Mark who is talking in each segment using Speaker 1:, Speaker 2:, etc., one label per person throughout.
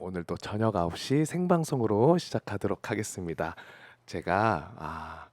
Speaker 1: 오늘도 저녁 9시 생방송으로 시작하도록 하겠습니다. 제가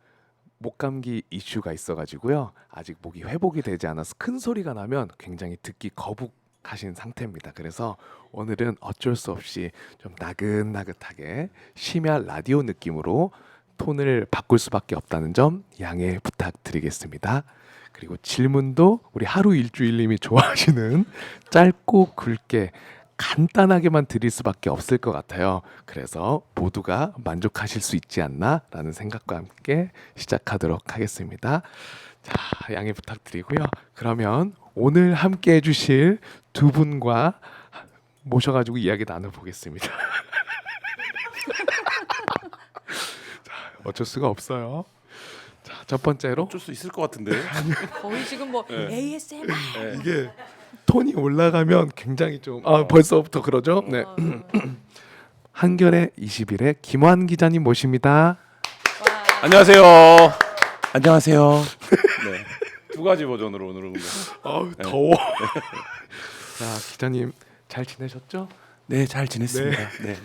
Speaker 1: 목감기 이슈가 있어가지고요. 아직 목이 회복이 되지 않아서 큰 소리가 나면 굉장히 듣기 거북하신 상태입니다. 그래서 오늘은 어쩔 수 없이 좀 나긋나긋하게 심야 라디오 느낌으로 톤을 바꿀 수밖에 없다는 점 양해 부탁드리겠습니다. 그리고 질문도 우리 하루 일주일님이 좋아하시는 짧고 굵게 간단하게만 드릴 수밖에 없을 것 같아요. 그래서 모두가 만족하실 수 있지 않나라는 생각과 함께 시작하도록 하겠습니다. 자, 양해 부탁드리고요. 그러면 오늘 함께 해주실 두 분과 모셔가지고 이야기 나눠보겠습니다. 자, 어쩔 수가 없어요. 자, 첫 번째로
Speaker 2: 어쩔 수 있을 것 같은데.
Speaker 3: 거의 지금 뭐 ASMR
Speaker 1: 이게 톤이 올라가면 굉장히 좀 벌써부터 그러죠. 네. 한겨레 21의 김환 기자님 모십니다.
Speaker 2: 안녕하세요. 안녕하세요. 네. 두 가지 버전으로 오늘은.
Speaker 1: 더워. 자, 기자님 잘 지내셨죠?
Speaker 2: 네, 잘 지냈습니다. 네.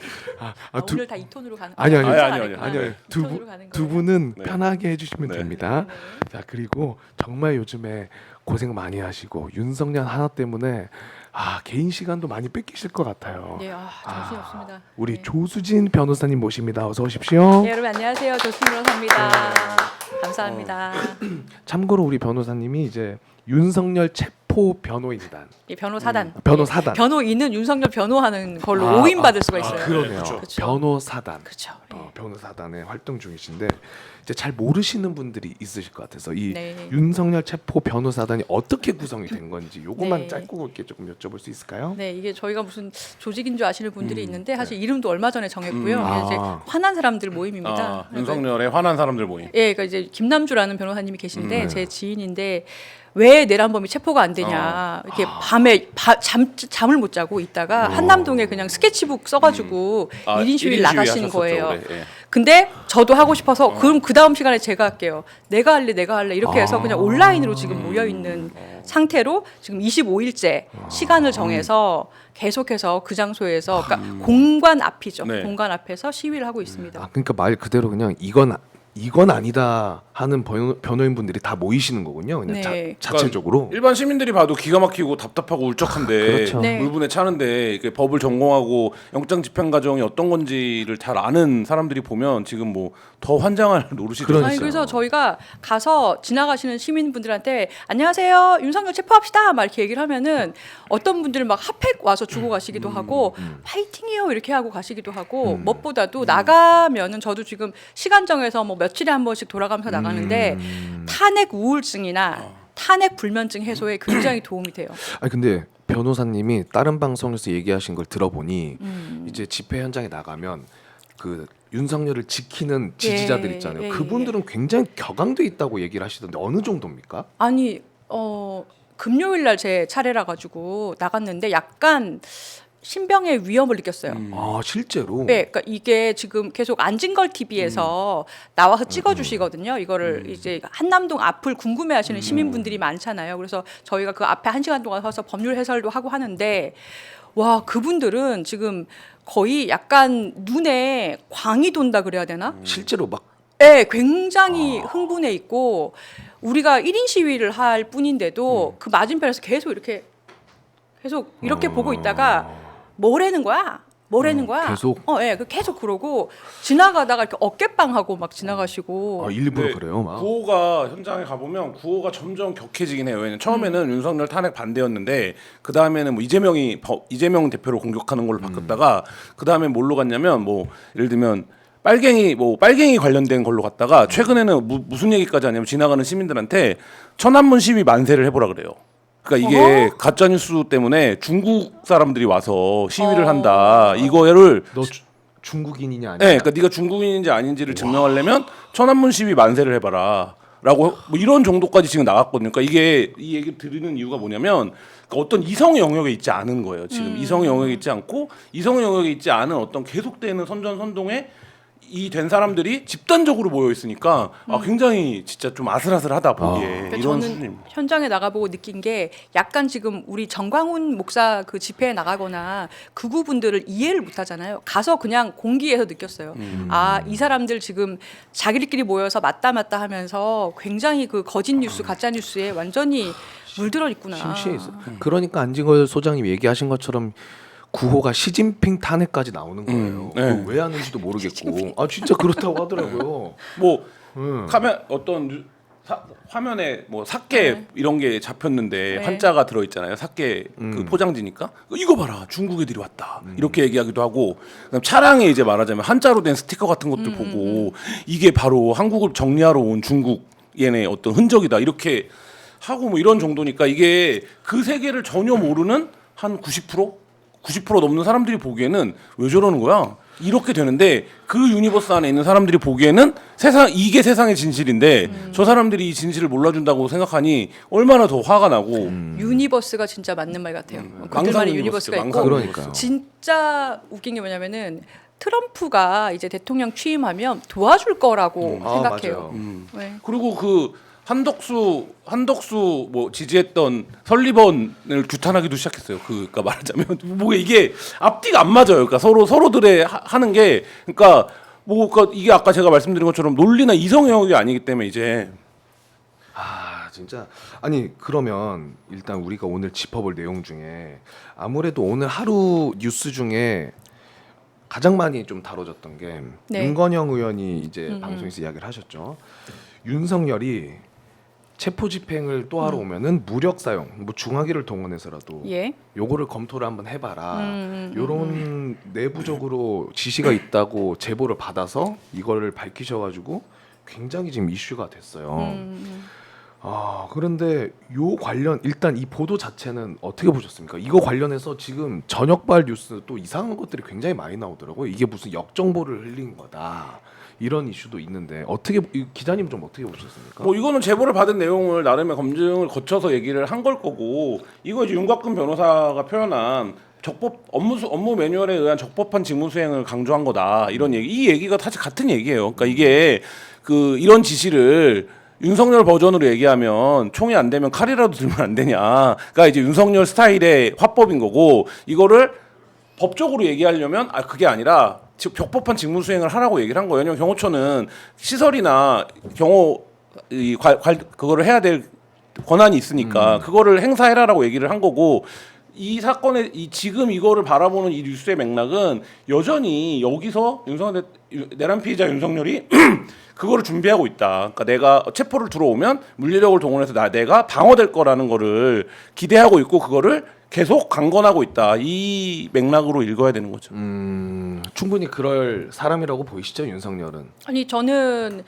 Speaker 3: 오늘 다 이 톤으로 가는
Speaker 2: 아니요.
Speaker 1: 두 분은
Speaker 2: 네.
Speaker 1: 편하게 해주시면
Speaker 2: 네.
Speaker 1: 됩니다. 자, 그리고 정말 요즘에 고생 많이 하시고 윤석열 하나 때문에 개인 시간도 많이 뺏기실 것 같아요.
Speaker 3: 네, 정신이 없습니다.
Speaker 1: 우리
Speaker 3: 네.
Speaker 1: 조수진 변호사님 모십니다. 어서 오십시오.
Speaker 3: 네, 여러분 안녕하세요. 조수진 변호사입니다. 감사합니다.
Speaker 1: 참고로 우리 변호사님이 이제 윤석열 체포 변호인단,
Speaker 3: 이 변호사단.
Speaker 1: 변호사단.
Speaker 3: 변호인은 윤석열 변호하는 걸로 오인 받을 수가 있어요.
Speaker 1: 그러네요.
Speaker 2: 그렇죠.
Speaker 1: 변호사단.
Speaker 3: 그렇죠.
Speaker 1: 변호사단에 활동 중이신데 이제 잘 모르시는 분들이 있으실 것 같아서 이
Speaker 3: 네.
Speaker 1: 윤석열 체포 변호사단이 어떻게 구성이 된 건지 요것만
Speaker 3: 네.
Speaker 1: 짧고 굵게 조금 여쭤볼 수 있을까요?
Speaker 3: 네, 이게 저희가 무슨 조직인 줄 아시는 분들이 있는데 사실 이름도 얼마 전에 정했고요.
Speaker 1: 아.
Speaker 3: 그래서 이제 화난 사람들 모임입니다.
Speaker 2: 윤석열의 화난 사람들 모임.
Speaker 3: 예, 그러니까 이제 김남주라는 변호사님이 계신데 제 지인인데 왜 내란범이 체포가 안 되냐 이렇게 밤에 잠을 못 자고 있다가 한남동에 그냥 스케치북 써가지고 1인 시위 나가신
Speaker 2: 하셨었죠,
Speaker 3: 거예요.
Speaker 2: 올해. 예.
Speaker 3: 근데 저도 하고 싶어서 그럼 그 다음 시간에 제가 할게요. 내가 할래 이렇게 해서 그냥 온라인으로 지금 모여 있는 상태로 지금 25일째 시간을 정해서 계속해서 그 장소에서 그러니까 공관 앞이죠.
Speaker 2: 네.
Speaker 3: 공관 앞에서 시위를 하고 있습니다.
Speaker 1: 그러니까 말 그대로 그냥 이건 아니다 하는 변호인분들이 다 모이시는 거군요. 그냥
Speaker 3: 네.
Speaker 1: 자체적으로.
Speaker 2: 일반 시민들이 봐도 기가 막히고 답답하고 울적한데
Speaker 1: 그렇죠.
Speaker 3: 네.
Speaker 2: 울분에 차는데 이게 법을 전공하고 영장 집행 과정이 어떤 건지를 잘 아는 사람들이 보면 지금 뭐 더 환장할 노릇이
Speaker 1: 그러니까요.
Speaker 3: 아니 그래서 저희가 가서 지나가시는 시민분들한테 안녕하세요 윤석열 체포합시다 막 이렇게 얘기를 하면은 어떤 분들은 막 핫팩 와서 주고 가시기도 하고 파이팅이요 이렇게 하고 가시기도 하고 무엇보다도 나가면은 저도 지금 시간 정해서 뭐 며칠에 한 번씩 돌아가면서 나가는데 탄핵 우울증이나 탄핵 불면증 해소에 굉장히 도움이 돼요.
Speaker 1: 아니 근데 변호사님이 다른 방송에서 얘기하신 걸 들어보니 이제 집회 현장에 나가면 그 윤석열을 지키는 지지자들
Speaker 3: 예,
Speaker 1: 있잖아요.
Speaker 3: 예,
Speaker 1: 그분들은 굉장히 격앙돼 있다고 얘기를 하시던데 어느 정도입니까?
Speaker 3: 아니 금요일 날 제 차례라 가지고 나갔는데 약간 신병의 위험을 느꼈어요.
Speaker 1: 실제로.
Speaker 3: 네, 그러니까 이게 지금 계속 안진걸 TV에서 나와서 찍어주시거든요. 이거를 이제 한남동 앞을 궁금해하시는 시민분들이 많잖아요. 그래서 저희가 그 앞에 1시간 동안 서서 법률 해설도 하고 하는데 와 그분들은 지금 거의 약간 눈에 광이 돈다 그래야 되나?
Speaker 1: 실제로 막
Speaker 3: 네, 굉장히 흥분해 있고 우리가 1인 시위를 할 뿐인데도 그 맞은편에서 계속 이렇게 보고 있다가 뭐라는 거야?
Speaker 1: 계속?
Speaker 3: 예, 계속 그러고 지나가다가 이렇게 어깨빵하고 막 지나가시고.
Speaker 1: 일부러
Speaker 2: 네,
Speaker 1: 그래요. 막.
Speaker 2: 구호가 현장에 가보면 구호가 점점 격해지긴 해요. 왜냐면 처음에는 윤석열 탄핵 반대였는데 그 다음에는 뭐 이재명 대표를 공격하는 걸로 바꿨다가 그 다음에 뭘로 갔냐면 뭐 예를 들면 빨갱이 관련된 걸로 갔다가 최근에는 무슨 얘기까지 하냐면 지나가는 시민들한테 천안문 시위 만세를 해보라 그래요. 그러니까 이게 가짜 뉴스 때문에 중국 사람들이 와서 시위를 한다. 이거를
Speaker 1: 너 중국인이냐 아니냐?
Speaker 2: 네, 그러니까 네가 중국인인지 아닌지를 증명하려면 천안문 시위 만세를 해봐라. 라고 뭐 이런 정도까지 지금 나갔거든요. 그러니까 이게 이 얘기를 드리는 이유가 뭐냐면 그러니까 어떤 이성의 영역에 있지 않은 거예요. 지금 이성의 영역에 있지 않고 이성의 영역에 있지 않은 어떤 계속되는 선전선동에 된 사람들이 집단적으로 모여 있으니까 굉장히 진짜 좀 아슬아슬하다 보기에
Speaker 3: 그러니까
Speaker 2: 이런
Speaker 3: 저는
Speaker 2: 수준입니다.
Speaker 3: 현장에 나가보고 느낀 게 약간 지금 우리 정광훈 목사 그 집회에 나가거나 극우분들을 이해를 못하잖아요. 가서 그냥 공기에서 느꼈어요. 아, 이 사람들 지금 자기들끼리 모여서 맞다 하면서 굉장히 그 거짓 뉴스, 가짜 뉴스에 완전히 물들어 있구나.
Speaker 1: 심취해 있어. 그러니까 안진걸 소장님 얘기하신 것처럼 구호가 시진핑 탄핵까지 나오는 거예요.
Speaker 2: 네.
Speaker 1: 그거 왜 하는지도 모르겠고. 아 진짜 그렇다고 하더라고요.
Speaker 2: 뭐 화면에 뭐 사케
Speaker 3: 네.
Speaker 2: 이런 게 잡혔는데
Speaker 3: 네.
Speaker 2: 한자가 들어 있잖아요. 사케 그 포장지니까 이거 봐라 중국 애들이 왔다 이렇게 얘기하기도 하고 그다음 차량에 이제 말하자면 한자로 된 스티커 같은 것들 보고 이게 바로 한국을 정리하러 온 중국 얘네 어떤 흔적이다 이렇게 하고 뭐 이런 정도니까 이게 그 세계를 전혀 모르는 한 90% 넘는 사람들이 보기에는 왜 저러는 거야? 이렇게 되는데 그 유니버스 안에 있는 사람들이 보기에는 이게 세상의 진실인데 저 사람들이 이 진실을 몰라준다고 생각하니 얼마나 더 화가 나고
Speaker 3: 유니버스가 진짜 맞는 말 같아요.
Speaker 2: 망상
Speaker 3: 그들만의
Speaker 2: 유니버스죠,
Speaker 3: 유니버스가 있고
Speaker 2: 망상
Speaker 1: 그러니까요.
Speaker 3: 진짜 웃긴 게 뭐냐면은 트럼프가 이제 대통령 취임하면 도와줄 거라고
Speaker 1: 아,
Speaker 3: 생각해요.
Speaker 1: 맞아요.
Speaker 3: 네.
Speaker 2: 그리고 그 한덕수 뭐 지지했던 설리번을 규탄하기도 시작했어요. 그러니까 말하자면 뭐 이게 앞뒤가 안 맞아요. 그러니까 서로들의 하는 게 그러니까 이게 아까 제가 말씀드린 것처럼 논리나 이성 영역이 아니기 때문에 이제
Speaker 1: 아 진짜 아니 그러면 일단 우리가 오늘 짚어볼 내용 중에 아무래도 오늘 하루 뉴스 중에 가장 많이 좀 다뤄졌던 게
Speaker 3: 네.
Speaker 1: 윤건영 의원이 이제 방송에서 이야기를 하셨죠. 윤석열이 체포 집행을 또 하러 오면은 무력 사용, 뭐 중화기를 동원해서라도
Speaker 3: 예.
Speaker 1: 요거를 검토를 한번 해봐라. 요런 내부적으로 지시가 있다고 제보를 받아서 이거를 밝히셔가지고 굉장히 지금 이슈가 됐어요. 아 그런데 요 관련 일단 이 보도 자체는 어떻게 보셨습니까? 이거 관련해서 지금 저녁발 뉴스 또 이상한 것들이 굉장히 많이 나오더라고요. 이게 무슨 역정보를 흘린 거다. 이런 이슈도 있는데 기자님 좀 어떻게 보셨습니까?
Speaker 2: 뭐 이거는 제보를 받은 내용을 나름의 검증을 거쳐서 얘기를 한 걸 거고 이거 이제 윤곽근 변호사가 표현한 업무 매뉴얼에 의한 적법한 직무 수행을 강조한 거다 이런 얘기 이 얘기가 사실 같은 얘기예요. 그러니까 이게 이런 지시를 윤석열 버전으로 얘기하면 총이 안 되면 칼이라도 들면 안 되냐. 그러니까 이제 윤석열 스타일의 화법인 거고 이거를 법적으로 얘기하려면 그게 아니라 적법한 직무 수행을 하라고 얘기를 한 거예요. 왜냐면 경호처는 시설이나 그거를 해야 될 권한이 있으니까 그거를 행사해라라고 얘기를 한 거고 이 사건의 지금 이거를 바라보는 이 뉴스의 맥락은 여전히 여기서 내란 피의자 윤석열이 그거를 준비하고 있다. 그러니까 내가 체포를 들어오면 물리력을 동원해서 내가 방어될 거라는 거를 기대하고 있고 그거를 계속 강건하고 있다. 이 맥락으로 읽어야 되는 거죠.
Speaker 1: 충분히 그럴 사람이라고 보이시죠, 윤석열은?
Speaker 3: 아니 저는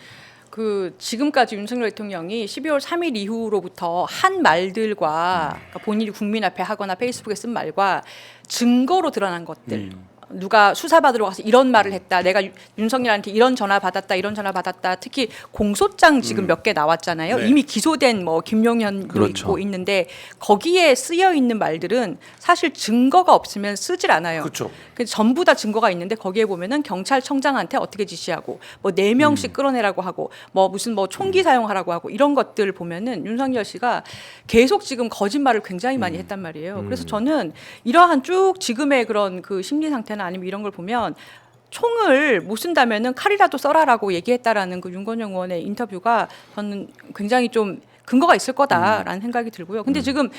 Speaker 3: 지금까지 윤석열 대통령이 12월 3일 이후로부터 한 말들과 그러니까 본인이 국민 앞에 하거나 페이스북에 쓴 말과 증거로 드러난 것들. 누가 수사받으러 가서 이런 말을 했다. 내가 윤석열한테 이런 전화 받았다. 이런 전화 받았다. 특히 공소장 지금 몇 개 나왔잖아요.
Speaker 2: 네.
Speaker 3: 이미 기소된 뭐 김용현도
Speaker 1: 그렇죠.
Speaker 3: 있고 있는데 거기에 쓰여 있는 말들은 사실 증거가 없으면 쓰질 않아요.
Speaker 2: 그렇죠.
Speaker 3: 전부 다 증거가 있는데 거기에 보면은 경찰청장한테 어떻게 지시하고 뭐 4명씩 끌어내라고 하고 뭐 무슨 뭐 총기 사용하라고 하고 이런 것들 보면은 윤석열 씨가 계속 지금 거짓말을 굉장히 많이 했단 말이에요. 그래서 저는 이러한 쭉 지금의 그런 심리 상태나 아니면 이런 걸 보면 총을 못 쓴다면은 칼이라도 써라라고 얘기했다라는 윤건영 의원의 인터뷰가 저는 굉장히 좀 근거가 있을 거다라는 생각이 들고요. 근데 지금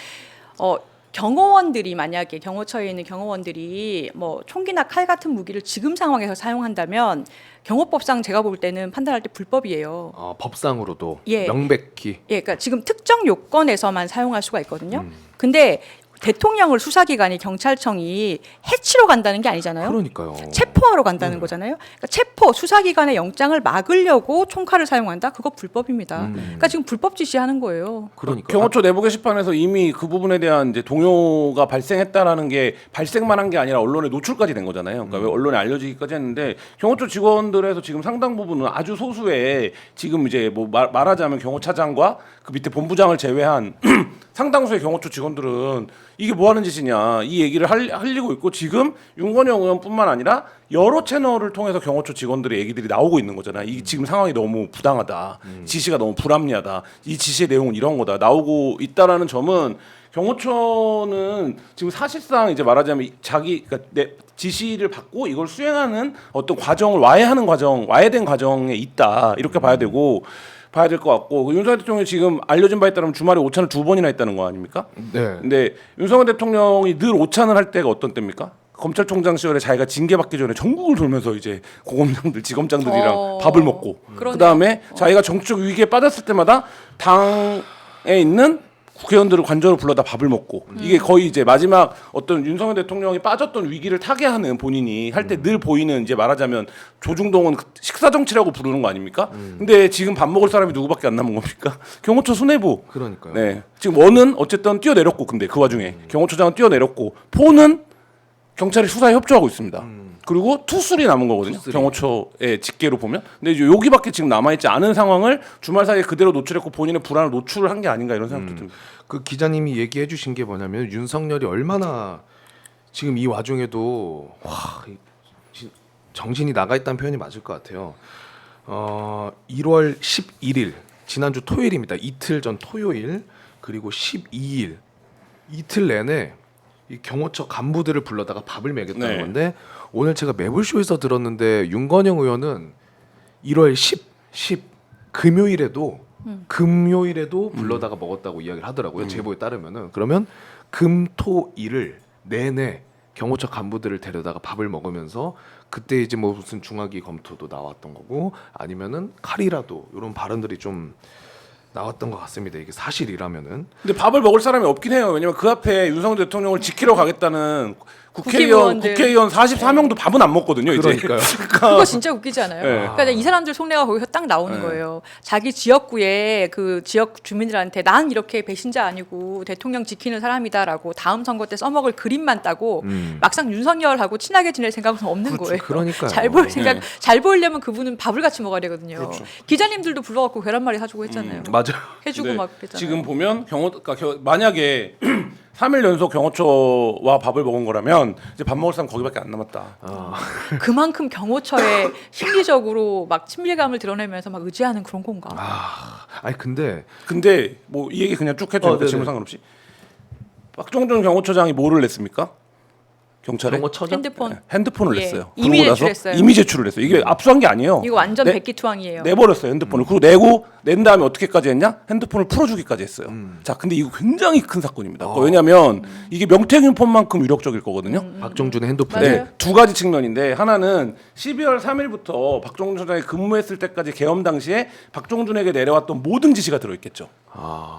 Speaker 3: 경호원들이 만약에 경호처에 있는 경호원들이 뭐 총기나 칼 같은 무기를 지금 상황에서 사용한다면 경호법상 제가 볼 때는 판단할 때 불법이에요.
Speaker 1: 법상으로도
Speaker 3: 예.
Speaker 1: 명백히.
Speaker 3: 예, 그러니까 지금 특정 요건에서만 사용할 수가 있거든요. 근데 대통령을 수사기관이 경찰청이 해치러 간다는 게 아니잖아요.
Speaker 1: 그러니까요.
Speaker 3: 체포하러 간다는 거잖아요. 그러니까 체포 수사기관의 영장을 막으려고 총칼을 사용한다. 그거 불법입니다. 그러니까 지금 불법 지시하는 거예요.
Speaker 1: 그러니까
Speaker 2: 경호처 내부 게시판에서 이미 그 부분에 대한 이제 동요가 발생했다라는 게 발생만 한 게 아니라 언론에 노출까지 된 거잖아요. 그러니까 왜 언론에 알려지기까지 했는데 경호처 직원들에서 지금 상당 부분은 아주 소수의 지금 이제 뭐 말하자면 경호차장과 그 밑에 본부장을 제외한 상당수의 경호처 직원들은 이게 뭐 하는 짓이냐 이 얘기를 halli고 있고 지금 윤건영 의원뿐만 아니라 여러 채널을 통해서 경호처 직원들의 얘기들이 나오고 있는 거잖아요. 이 지금 상황이 너무 부당하다. 지시가 너무 불합리하다. 이 지시의 내용은 이런 거다. 나오고 있다라는 점은 경호처는 지금 사실상 이제 말하자면 그러니까 내 지시를 받고 이걸 수행하는 어떤 과정을 와해된 과정에 있다. 이렇게 봐야 될 것 같고 윤석열 대통령이 지금 알려진 바에 따르면 주말에 오찬을 2번이나 했다는 거 아닙니까?
Speaker 1: 네.
Speaker 2: 근데 윤석열 대통령이 늘 오찬을 할 때가 어떤 때입니까? 검찰총장 시절에 자기가 징계받기 전에 전국을 돌면서 이제 고검장들, 지검장들이랑 밥을 먹고 그다음에 자기가 정치적 위기에 빠졌을 때마다 당에 있는 국회의원들을 관저로 불러다 밥을 먹고 이게 거의 이제 마지막 어떤 윤석열 대통령이 빠졌던 위기를 타개하는 본인이 할 때 늘 보이는 이제 말하자면 조중동은 식사 정치라고 부르는 거 아닙니까? 근데 지금 밥 먹을 사람이 누구밖에 안 남은 겁니까? 경호처 수뇌부.
Speaker 1: 그러니까요.
Speaker 2: 네. 지금 원은 어쨌든 뛰어내렸고 근데 그 와중에 경호처장은 뛰어내렸고 포는 경찰이 수사에 협조하고 있습니다. 그리고 투술이 남은 거거든요. 경호처의 직계로 보면. 근데 이제 여기밖에 지금 남아있지 않은 상황을 주말 사이에 그대로 노출했고 본인의 불안을 노출을 한 게 아닌가 이런 생각도 듭니다.
Speaker 1: 그 기자님이 얘기해 주신 게 뭐냐면 윤석열이 얼마나 지금 이 와중에도 정신이 나가 있다는 표현이 맞을 것 같아요. 1월 11일 지난주 토요일입니다. 이틀 전 토요일 그리고 12일 이틀 내내 이 경호처 간부들을 불러다가 밥을 먹였다는
Speaker 2: 네.
Speaker 1: 건데 오늘 제가 매불쇼에서 들었는데 윤건영 의원은 1월 10 금요일에도 불러다가 먹었다고 이야기를 하더라고요. 제보에 따르면은 그러면 금토일을 내내 경호처 간부들을 데려다가 밥을 먹으면서 그때 이제 뭐 무슨 중화기 검토도 나왔던 거고 아니면은 칼이라도 이런 발언들이 좀 나왔던 것 같습니다. 이게 사실이라면은.
Speaker 2: 근데 밥을 먹을 사람이 없긴 해요. 왜냐면 그 앞에 윤석열 대통령을 지키러 가겠다는 국회의원 44명도 밥은 안 먹거든요. 이제.
Speaker 1: 그러니까요.
Speaker 3: 그거 진짜 웃기지 않아요?
Speaker 2: 네.
Speaker 3: 그러니까 이 사람들 속내가 거기서 딱 나오는 거예요. 자기 지역구에 그 지역 주민들한테 난 이렇게 배신자 아니고 대통령 지키는 사람이다라고 다음 선거 때 써먹을 그림만 따고 막상 윤석열하고 친하게 지낼 생각은 없는 거예요.
Speaker 1: 그러니까요.
Speaker 3: 잘 보일 생각,
Speaker 2: 네.
Speaker 3: 잘 보이려면 그분은 밥을 같이 먹어야 되거든요.
Speaker 2: 그렇죠.
Speaker 3: 기자님들도 불러갖고 계란말이 사주고 했잖아요.
Speaker 1: 맞아요.
Speaker 3: 해주고
Speaker 2: 근데
Speaker 3: 막 그랬잖아요.
Speaker 2: 지금 보면 그러니까 만약에 3일 연속 경호처와 밥을 먹은 거라면 이제 밥 먹을 사람 거기밖에 안 남았다.
Speaker 3: 그만큼 경호처에 심리적으로 막 친밀감을 드러내면서 막 의지하는 그런 건가?
Speaker 1: 아니 근데
Speaker 2: 뭐 이 얘기 그냥 쭉 해도
Speaker 1: 네네.
Speaker 2: 질문 상관없이 박종준 경호처장이 뭐를 냈습니까? 경찰에
Speaker 1: 경호처장
Speaker 2: 핸드폰을
Speaker 3: 예.
Speaker 2: 냈어요.
Speaker 3: 이미
Speaker 2: 그러고 나서
Speaker 3: 제출했어요.
Speaker 2: 이미 제출을 했어요. 이게 압수한 게 아니에요.
Speaker 3: 이거 완전
Speaker 2: 네,
Speaker 3: 백기투항이에요.
Speaker 2: 내버렸어요 핸드폰을. 그리고 낸 다음에 어떻게까지 했냐? 핸드폰을 풀어주기까지 했어요. 자, 근데 이거 굉장히 큰 사건입니다. 왜냐하면 이게 명태균 폰만큼 위력적일 거거든요.
Speaker 1: 박정준의 핸드폰.
Speaker 3: 맞아요.
Speaker 2: 네, 두 가지 측면인데 하나는 12월 3일부터 박종준 소장이 근무했을 때까지 계엄 당시에 박종준에게 내려왔던 모든 지시가 들어있겠죠.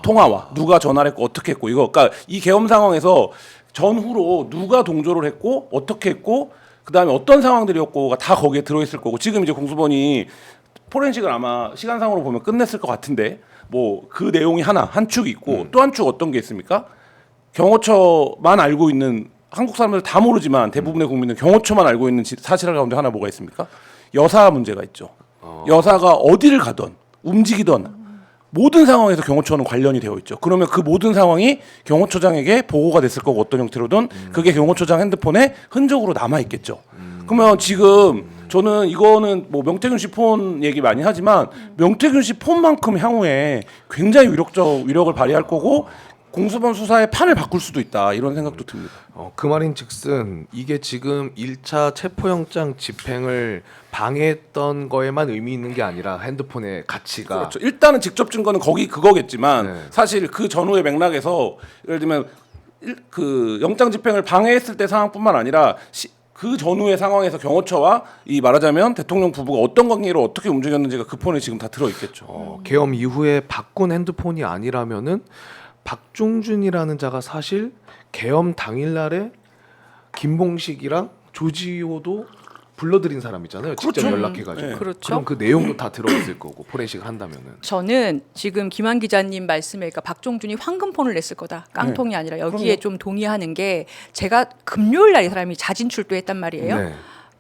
Speaker 2: 통화와 누가 전화를 했고 어떻게 했고 이거 그러니까 이 계엄 상황에서 전후로 누가 동조를 했고 어떻게 했고 그다음에 어떤 상황들이었고가 다 거기에 들어있을 거고 지금 이제 공수본이 포렌식을 아마 시간상으로 보면 끝냈을 것 같은데 뭐 그 내용이 한 축이 있고 또 한 축 어떤 게 있습니까? 경호처만 알고 있는 한국 사람들 다 모르지만 대부분의 국민은 경호처만 알고 있는 사실 가운데 하나 뭐가 있습니까? 여사 문제가 있죠. 여사가 어디를 가던 움직이던 모든 상황에서 경호처는 관련이 되어 있죠. 그러면 그 모든 상황이 경호처장에게 보고가 됐을 거고 어떤 형태로든 그게 경호처장 핸드폰에 흔적으로 남아 있겠죠. 그러면 지금 저는 이거는 뭐 명태균 씨 폰 얘기 많이 하지만 명태균 씨 폰만큼 향후에 굉장히 위력을 발휘할 거고 공수본 수사의 판을 바꿀 수도 있다 이런 생각도 듭니다.
Speaker 1: 그 말인즉슨 이게 지금 1차 체포영장 집행을 방해했던 거에만 의미 있는 게 아니라 핸드폰의 가치가
Speaker 2: 그렇죠. 일단은 직접 증거는 그거겠지만
Speaker 1: 네.
Speaker 2: 사실 그 전후의 맥락에서 예를 들면 그 영장 집행을 방해했을 때 상황뿐만 아니라 그 전후의 상황에서 경호처와 이 말하자면 대통령 부부가 어떤 관계로 어떻게 움직였는지가 그 폰에 지금 다 들어 있겠죠.
Speaker 1: 계엄 이후에 바꾼 핸드폰이 아니라면은 박종준이라는 자가 사실 계엄 당일날에 김봉식이랑 조지호도 불러들인 사람이잖아요. 직접
Speaker 2: 그렇죠.
Speaker 1: 연락해가지고.
Speaker 2: 네.
Speaker 3: 그렇죠.
Speaker 1: 그럼 그 내용도 다 들어있을 거고 포렌식을 한다면은.
Speaker 3: 저는 지금 김한 기자님 말씀에 그러니까 박종준이 황금폰을 냈을 거다. 깡통이 아니라 여기에
Speaker 2: 그럼요.
Speaker 3: 좀 동의하는 게 제가 금요일 날 이 사람이 자진 출두했단 말이에요.
Speaker 1: 네.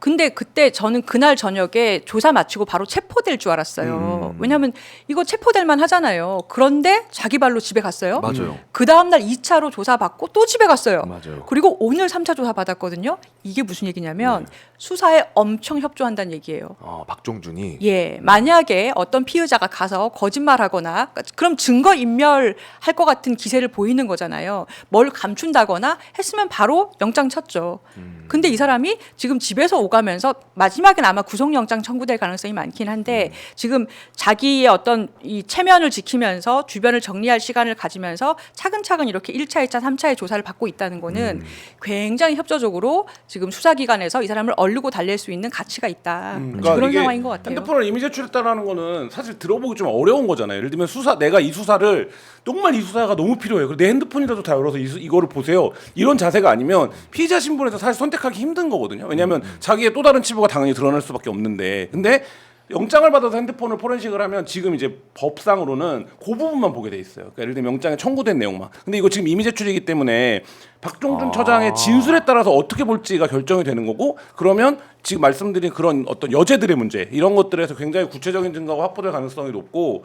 Speaker 3: 근데 그때 저는 그날 저녁에 조사 마치고 바로 체포될 줄 알았어요. 왜냐하면 이거 체포될 만 하잖아요. 그런데 자기 발로 집에 갔어요.
Speaker 1: 맞아요.
Speaker 3: 그 다음날 2차로 조사받고 또 집에 갔어요.
Speaker 1: 맞아요.
Speaker 3: 그리고 오늘 3차 조사 받았거든요. 이게 무슨 얘기냐면 수사에 엄청 협조한다는 얘기예요.
Speaker 1: 박종준이
Speaker 3: 예, 만약에 어떤 피의자가 가서 거짓말하거나 그럼 증거 인멸할 것 같은 기세를 보이는 거잖아요. 뭘 감춘다거나 했으면 바로 영장 쳤죠. 근데 이 사람이 지금 집에서 오가면서 마지막엔 아마 구속영장 청구될 가능성이 많긴 한데 지금 자기의 어떤 이 체면을 지키면서 주변을 정리할 시간을 가지면서 차근차근 이렇게 1차, 2차, 3차의 조사를 받고 있다는 거는 굉장히 협조적으로 지금 수사기관에서 이 사람을 얼르고 달랠 수 있는 가치가 있다.
Speaker 2: 그러니까
Speaker 3: 그런
Speaker 2: 이게
Speaker 3: 상황인 것 같아요.
Speaker 2: 핸드폰을 이미 제출했다라는 거는 사실 들어보기 좀 어려운 거잖아요. 예를 들면 내가 이 수사를 정말 이 수사가 너무 필요해요. 그리고 내 핸드폰이라도 다 열어서 이거를 보세요. 이런 자세가 아니면 피의자 신분에서 사실 선택하기 힘든 거거든요. 왜냐하면 자기의 또 다른 치부가 당연히 드러날 수밖에 없는데, 근데 영장을 받아서 핸드폰을 포렌식을 하면 지금 이제 법상으로는 그 부분만 보게 돼 있어요. 그러니까 예를 들면 영장에 청구된 내용만. 근데 이거 지금 이미 제출이기 때문에 박종준 처장의 진술에 따라서 어떻게 볼지가 결정이 되는 거고, 그러면 지금 말씀드린 그런 어떤 여죄들의 문제 이런 것들에서 굉장히 구체적인 증거가 확보될 가능성이 높고,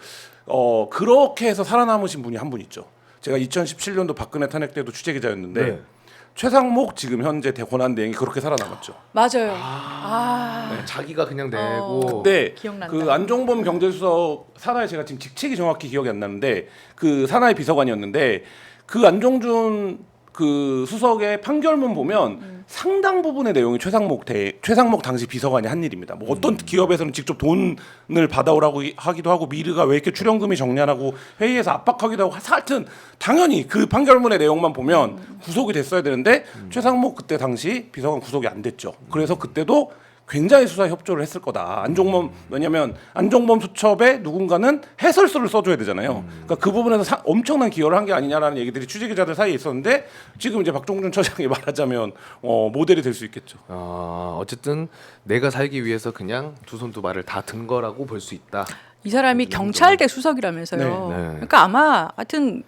Speaker 2: 그렇게 해서 살아남으신 분이 한 분 있죠. 제가 2017년도 박근혜 탄핵 때도 취재 기자였는데
Speaker 1: 네.
Speaker 2: 최상목 지금 현재 권한대행이 그렇게 살아남았죠.
Speaker 3: 맞아요.
Speaker 1: 네, 자기가 그냥 내고
Speaker 2: 네,
Speaker 3: 기억난다.
Speaker 2: 그 안종범 경제수석 산하에 제가 지금 직책이 정확히 기억이 안 나는데 그 산하의 비서관이었는데 그 안종준 그 수석의 판결문 보면 상당 부분의 내용이 최상목 당시 비서관이 한 일입니다. 뭐 어떤 기업에서는 직접 돈을 받아오라고 하기도 하고 미르가 왜 이렇게 출연금이 적냐라고 회의에서 압박하기도 하고 하여튼 당연히 그 판결문의 내용만 보면 구속이 됐어야 되는데 최상목 그때 당시 비서관 구속이 안 됐죠. 그래서 그때도 굉장히 수사에 협조를 했을 거다. 왜냐면 안종범 수첩에 누군가는 해설서를 써줘야 되잖아요. 그러니까 그 부분에서 엄청난 기여를 한 게 아니냐라는 얘기들이 취재 기자들 사이에 있었는데 지금 이제 박종준 처장이 말하자면 모델이 될 수 있겠죠.
Speaker 1: 어쨌든 내가 살기 위해서 그냥 두 손 두 발을 다 든 거라고 볼 수 있다.
Speaker 3: 이 사람이 경찰대 수석이라면서요.
Speaker 1: 네. 네.
Speaker 3: 그러니까 아마 하여튼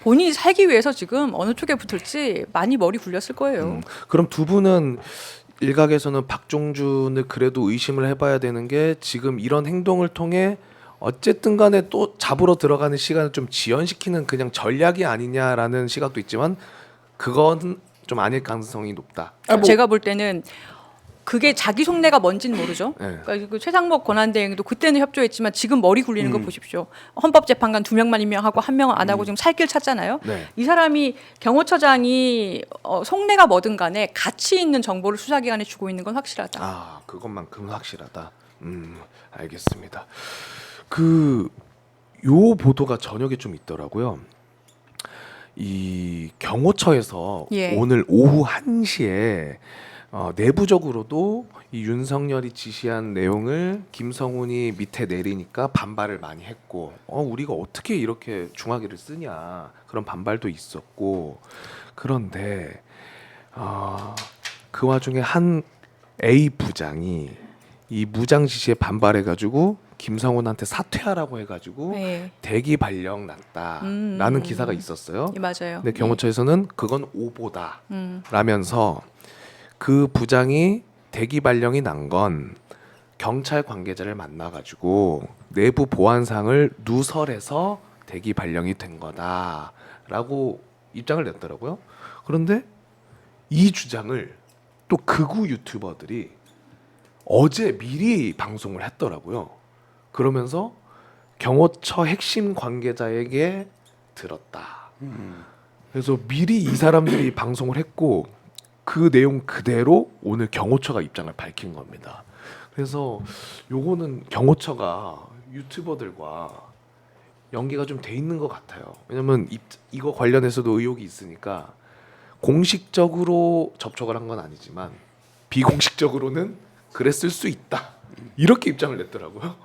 Speaker 3: 본인이 살기 위해서 지금 어느 쪽에 붙을지 많이 머리 굴렸을 거예요.
Speaker 1: 그럼 두 분은 일각에서는 박종준을 그래도 의심을 해봐야 되는 게 지금 이런 행동을 통해 어쨌든 간에 또 잡으러 들어가는 시간을 좀 지연시키는 그냥 전략이 아니냐라는 시각도 있지만 그건 좀 아닐 가능성이 높다.
Speaker 3: 제가 볼 때는 그게 자기 속내가 뭔지는 모르죠.
Speaker 1: 네.
Speaker 3: 그러니까 그 최상목 권한대행도 그때는 협조했지만 지금 머리 굴리는 거 보십시오. 헌법재판관 2명만 임명하고 1명은 안 하고 지금 살 길 찾잖아요.
Speaker 1: 네.
Speaker 3: 이 사람이 경호처장이 속내가 뭐든 간에 가치 있는 정보를 수사기관에 주고 있는 건 확실하다.
Speaker 1: 그것만큼 확실하다. 알겠습니다. 요 보도가 저녁에 좀 있더라고요. 이 경호처에서
Speaker 3: 예.
Speaker 1: 오늘 오후 1시에 내부적으로도 이 윤석열이 지시한 내용을 김성훈이 밑에 내리니까 반발을 많이 했고 우리가 어떻게 이렇게 중하기를 쓰냐 그런 반발도 있었고, 그런데 그 와중에 한 A 부장이 이 무장 지시에 반발해가지고 김성훈한테 사퇴하라고 해가지고
Speaker 3: 네.
Speaker 1: 대기 발령 났다라는 기사가 있었어요.
Speaker 3: 예, 맞아요.
Speaker 1: 근데 경호처에서는 그건 오보다
Speaker 3: 음.
Speaker 1: 라면서 그 부장이 대기 발령이 난 건 경찰 관계자를 만나가지고 내부 보안상을 누설해서 대기 발령이 된 거다라고 입장을 냈더라고요. 그런데 이 주장을 또 극우 유튜버들이 어제 미리 방송을 했더라고요. 그러면서 경호처 핵심 관계자에게 들었다. 그래서 미리 이 사람들이 방송을 했고 그 내용 그대로 오늘 경호처가 입장을 밝힌 겁니다. 그래서 요거는 경호처가 유튜버들과 연계가 좀 돼 있는 것 같아요. 왜냐면 이거 관련해서도 의혹이 있으니까 공식적으로 접촉을 한 건 아니지만 비공식적으로는 그랬을 수 있다. 이렇게 입장을 냈더라고요.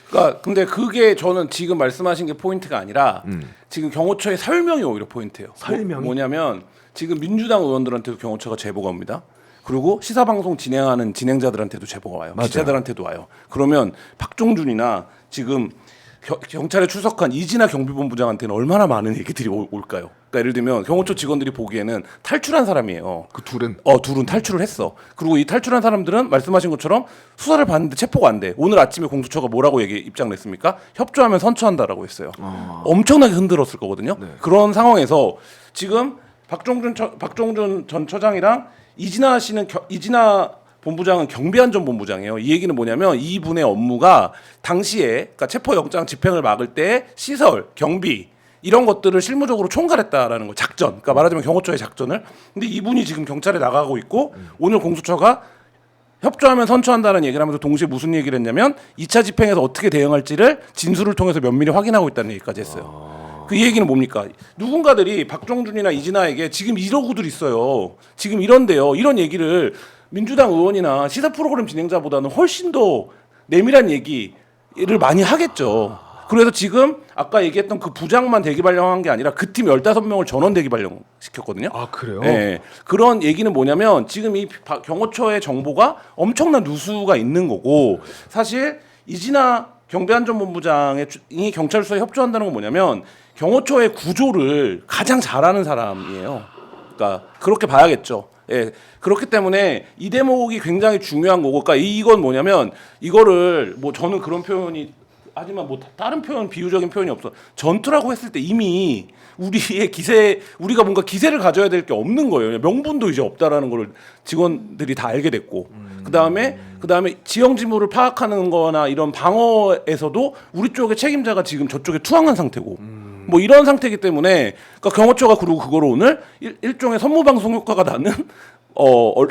Speaker 2: 그러니까 근데 그게 저는 지금 말씀하신 게 포인트가 아니라 지금 경호처의 설명이 오히려 포인트예요.
Speaker 1: 설명이?
Speaker 2: 뭐냐면 지금 민주당 의원들한테도 경호처가 제보가 옵니다. 그리고 시사 방송 진행하는 진행자들한테도 제보가 와요.
Speaker 1: 맞아요.
Speaker 2: 기자들한테도 와요. 그러면 박종준이나 지금 경찰에 출석한 이진아 경비본부장한테는 얼마나 많은 얘기들이 올까요? 그러니까 예를 들면 경호처 직원들이 보기에는 탈출한 사람이에요.
Speaker 1: 그 둘은
Speaker 2: 둘은 탈출을 했어. 그리고 이 탈출한 사람들은 말씀하신 것처럼 수사를 받는데 체포가 안 돼. 오늘 아침에 공수처가 뭐라고 입장 냈습니까? 협조하면 선처한다라고 했어요. 엄청나게 흔들었을 거거든요.
Speaker 1: 네.
Speaker 2: 그런 상황에서 지금 박종준 전 처장이랑 이진아 본부장은 경비안전본부장이에요. 이 얘기는 뭐냐면 이분의 업무가 당시에 그러니까 체포영장 집행을 막을 때 시설, 경비 이런 것들을 실무적으로 총괄했다라는 거 작전. 그러니까 말하자면 경호처의 작전을. 근데 이분이 지금 경찰에 나가고 있고 오늘 공수처가 협조하면 선처한다는 얘기를 하면서 동시에 무슨 얘기를 했냐면 2차 집행에서 어떻게 대응할지를 진술을 통해서 면밀히 확인하고 있다는 얘기까지 했어요. 그 얘기는 뭡니까? 누군가들이 박종준이나 이진아에게 지금 이러고들 있어요. 지금 이런데요. 이런 얘기를 민주당 의원이나 시사 프로그램 진행자보다는 훨씬 더 내밀한 얘기를 많이 하겠죠. 그래서 지금 아까 얘기했던 그 부장만 대기 발령한 게 아니라 그 팀 15명을 전원 대기 발령시켰거든요.
Speaker 1: 아 그래요?
Speaker 2: 네. 그런 얘기는 뭐냐면 지금 이 경호처의 정보가 엄청난 누수가 있는 거고 사실 이진아 경비안전본부장이 경찰 수사에 협조한다는 건 뭐냐면 경호처의 구조를 가장 잘하는 사람이에요. 그러니까 그렇게 봐야겠죠. 예, 그렇기 때문에 이 대목이 굉장히 중요한 거고, 그러니까 이건 뭐냐면 이거를 뭐 저는 그런 표현이 하지만 뭐 다른 표현 비유적인 표현이 없어. 전투라고 했을 때 이미 우리가 뭔가 기세를 가져야 될 게 없는 거예요. 명분도 이제 없다라는 걸 직원들이 다 알게 됐고, 그다음에 지형 지물을 파악하는 거나 이런 방어에서도 우리 쪽의 책임자가 지금 저쪽에 투항한 상태고. 뭐 이런 상태이기 때문에 그러니까 경호처가 그리고 그거를 오늘 일종의 선무방송 효과가 나는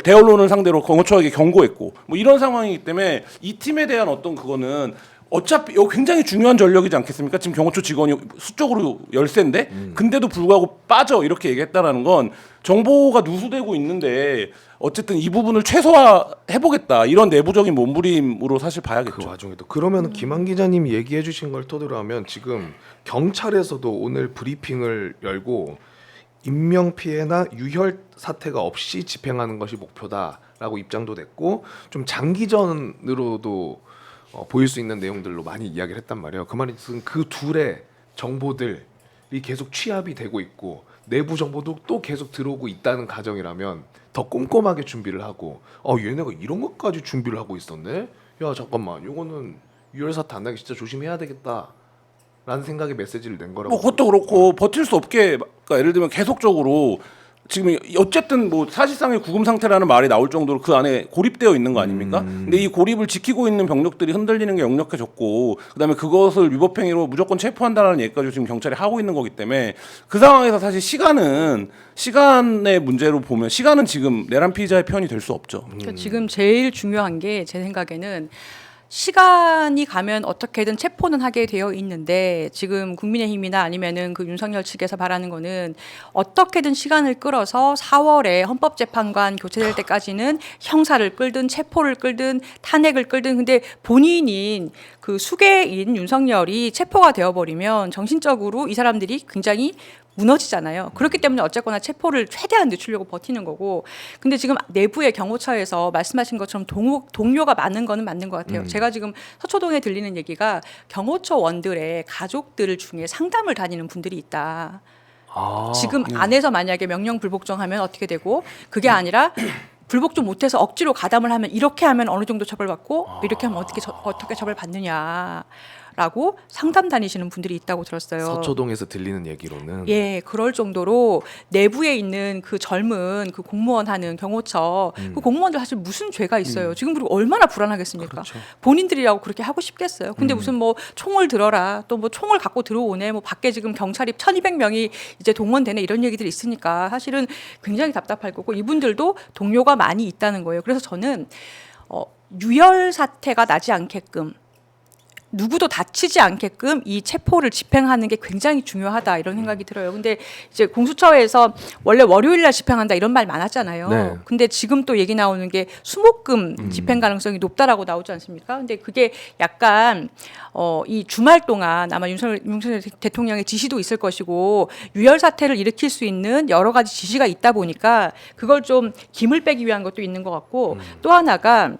Speaker 2: 대언론을 상대로 경호처에게 경고했고 뭐 이런 상황이기 때문에 이 팀에 대한 어떤 그거는 어차피 이거 굉장히 중요한 전력이지 않겠습니까? 지금 경호처 직원이 수적으로 열세인데 근데도 불구하고 빠져 이렇게 얘기했다라는 건 정보가 누수되고 있는데 어쨌든 이 부분을 최소화해보겠다 이런 내부적인 몸부림으로 사실 봐야겠죠.
Speaker 1: 그 와중에도 그러면 김한 기자님이 얘기해 주신 걸 토대로 하면 지금 경찰에서도 오늘 브리핑을 열고 인명 피해나 유혈 사태가 없이 집행하는 것이 목표다라고 입장도 냈고 좀 장기전으로도 보일 수 있는 내용들로 많이 이야기를 했단 말이에요. 그 말은 그 둘의 정보들이 계속 취합이 되고 있고 내부 정보도 또 계속 들어오고 있다는 가정이라면 더 꼼꼼하게 준비를 하고 얘네가 이런 것까지 준비를 하고 있었네. 야 잠깐만, 요거는 유혈 사태 안 나게 진짜 조심해야 되겠다라는 생각의 메시지를 낸 거라고.
Speaker 2: 뭐 그것도 그렇고 버틸 수 없게 그러니까 예를 들면 계속적으로 지금 어쨌든 뭐 사실상의 구금 상태라는 말이 나올 정도로 그 안에 고립되어 있는 거 아닙니까? 근데 이 고립을 지키고 있는 병력들이 흔들리는 게 역력해졌고 그다음에 그것을 위법행위로 무조건 체포한다는 얘기까지 지금 경찰이 하고 있는 거기 때문에 그 상황에서 사실 시간의 문제로 보면 시간은 지금 내란 피의자의 편이 될 수 없죠.
Speaker 3: 그러니까 지금 제일 중요한 게 제 생각에는 시간이 가면 어떻게든 체포는 하게 되어 있는데 지금 국민의힘이나 아니면은 그 윤석열 측에서 바라는 거는 어떻게든 시간을 끌어서 4월에 헌법재판관 교체될 때까지는 형사를 끌든 체포를 끌든 탄핵을 끌든 근데 본인인 그 수괴인 윤석열이 체포가 되어버리면 정신적으로 이 사람들이 굉장히 무너지잖아요. 그렇기 때문에 어쨌거나 체포를 최대한 늦추려고 버티는 거고. 근데 지금 내부의 경호처에서 말씀하신 것처럼 동료가 많은 거는 맞는 것 같아요. 제가 지금 서초동에 들리는 얘기가 경호처원들의 가족들 중에 상담을 다니는 분들이 있다. 지금 안에서 만약에 명령 불복종하면 어떻게 되고 그게 아니라 불복종 못해서 억지로 가담을 하면 이렇게 하면 어느 정도 처벌받고 이렇게 하면 어떻게 처벌받느냐. 라고 상담 다니시는 분들이 있다고 들었어요.
Speaker 1: 서초동에서 들리는 얘기로는
Speaker 3: 예, 그럴 정도로 내부에 있는 그 젊은 그 공무원 하는 경호처 그 공무원들 사실 무슨 죄가 있어요. 지금 그리고 얼마나 불안하겠습니까?
Speaker 1: 그렇죠.
Speaker 3: 본인들이라고 그렇게 하고 싶겠어요. 근데 무슨 뭐 총을 들어라 또 뭐 총을 갖고 들어오네 뭐 밖에 지금 경찰이 1,200명이 이제 동원되네 이런 얘기들이 있으니까 사실은 굉장히 답답할 거고 이분들도 동료가 많이 있다는 거예요. 그래서 저는 유혈 사태가 나지 않게끔 누구도 다치지 않게끔 이 체포를 집행하는 게 굉장히 중요하다 이런 생각이 들어요. 근데 이제 공수처에서 원래 월요일 날 집행한다 이런 말 많았잖아요.
Speaker 1: 네.
Speaker 3: 근데 지금 또 얘기 나오는 게 수목금 집행 가능성이 높다라고 나오지 않습니까? 근데 그게 약간 이 주말 동안 아마 윤석열 대통령의 지시도 있을 것이고 유혈 사태를 일으킬 수 있는 여러 가지 지시가 있다 보니까 그걸 좀 김을 빼기 위한 것도 있는 것 같고 또 하나가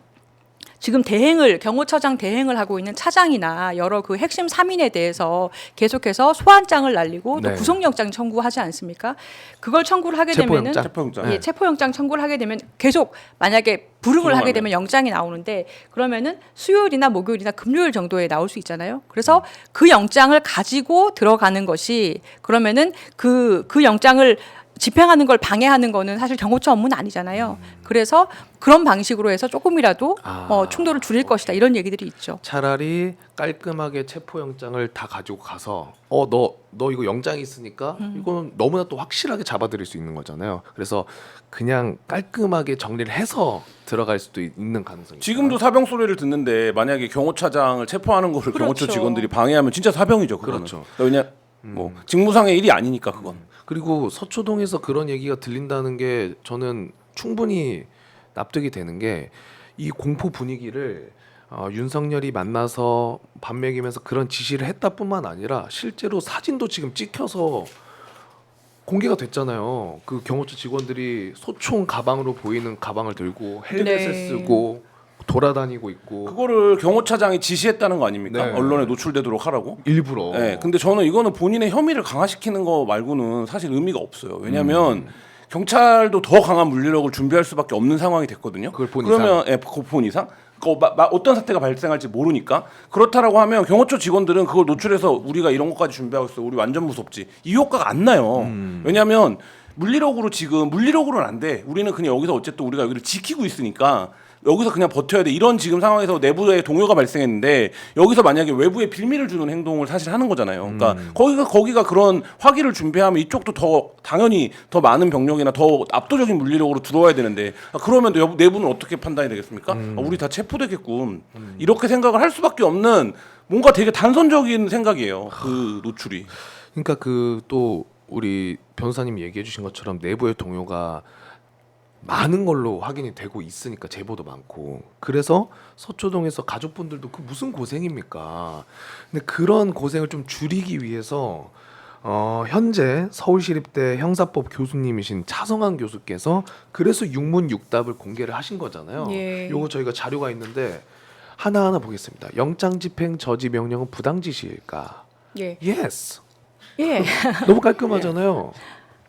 Speaker 3: 지금 경호처장 대행을 하고 있는 차장이나 여러 그 핵심 3인에 대해서 계속해서 소환장을 날리고 또
Speaker 1: 네.
Speaker 3: 구속영장 청구하지 않습니까? 그걸 청구를 하게 되면은
Speaker 1: 체포영장?
Speaker 2: 체포영장.
Speaker 3: 예, 체포영장 청구를 하게 되면 계속 만약에 불응을 하게
Speaker 2: 불응하면.
Speaker 3: 되면 영장이 나오는데 그러면은 수요일이나 목요일이나 금요일 정도에 나올 수 있잖아요. 그래서 그 영장을 가지고 들어가는 것이 그러면은 그 영장을 집행하는 걸 방해하는 거는 사실 경호처 업무는 아니잖아요. 그래서 그런 방식으로 해서 조금이라도 충돌을 줄일 것이다 이런 얘기들이 있죠.
Speaker 1: 차라리 깔끔하게 체포영장을 다 가지고 가서 너 이거 영장이 있으니까 이거는 너무나 또 확실하게 잡아들일 수 있는 거잖아요. 그래서 그냥 깔끔하게 정리를 해서 들어갈 수도 있는 가능성이
Speaker 2: 지금도 사병 소리를 듣는데 만약에 경호차장을 체포하는 거를
Speaker 3: 그렇죠.
Speaker 2: 경호처 직원들이 방해하면 진짜 사병이죠. 그거는.
Speaker 1: 그렇죠.
Speaker 2: 왜냐 뭐 직무상의 일이 아니니까 그건.
Speaker 1: 그리고 서초동에서 그런 얘기가 들린다는 게 저는 충분히 납득이 되는 게 이 공포 분위기를 윤석열이 만나서 밥 먹이면서 그런 지시를 했다뿐만 아니라 실제로 사진도 지금 찍혀서 공개가 됐잖아요. 그 경호처 직원들이 소총 가방으로 보이는 가방을 들고 헬멧을
Speaker 3: 네.
Speaker 1: 쓰고 돌아다니고 있고
Speaker 2: 그거를 경호차장이 지시했다는 거 아닙니까?
Speaker 1: 네.
Speaker 2: 언론에 노출되도록 하라고.
Speaker 1: 일부러
Speaker 2: 네, 근데 저는 이거는 본인의 혐의를 강화시키는 거 말고는 사실 의미가 없어요. 왜냐하면 경찰도 더 강한 물리력을 준비할 수밖에 없는 상황이 됐거든요.
Speaker 1: 그걸 본
Speaker 2: 그러면 그걸 본 이상 어떤 사태가 발생할지 모르니까 그렇다라고 하면 경호처 직원들은 그걸 노출해서 우리가 이런 것까지 준비하고 있어, 우리 완전 무섭지, 이 효과가 안 나요. 왜냐하면 물리력으로는 안 돼. 우리는 그냥 여기서 어쨌든 우리가 여기를 지키고 있으니까 여기서 그냥 버텨야 돼. 이런 지금 상황에서 내부에 동요가 발생했는데 여기서 만약에 외부에 빌미를 주는 행동을 사실 하는 거잖아요. 그러니까 거기가 그런 화기를 준비하면 이쪽도 더 당연히 더 많은 병력이나 더 압도적인 물리력으로 들어와야 되는데 그러면 내부는 어떻게 판단이 되겠습니까? 우리 다 체포되겠군. 이렇게 생각을 할 수밖에 없는 뭔가 되게 단선적인 생각이에요. 그 노출이.
Speaker 1: 그러니까 그 또 우리 변호사님이 얘기해 주신 것처럼 내부의 동요가 많은 걸로 확인이 되고 있으니까 제보도 많고 그래서 서초동에서 가족분들도 그 무슨 고생입니까? 근데 그런 고생을 좀 줄이기 위해서 현재 서울시립대 형사법 교수님이신 차성환 교수께서 그래서 육문육답을 공개를 하신 거잖아요.
Speaker 3: 예.
Speaker 1: 요거 저희가 자료가 있는데 하나하나 보겠습니다. 영장집행 저지 명령은 부당 지시일까?
Speaker 3: 예.
Speaker 1: Yes.
Speaker 3: 예.
Speaker 1: 너무 깔끔하잖아요.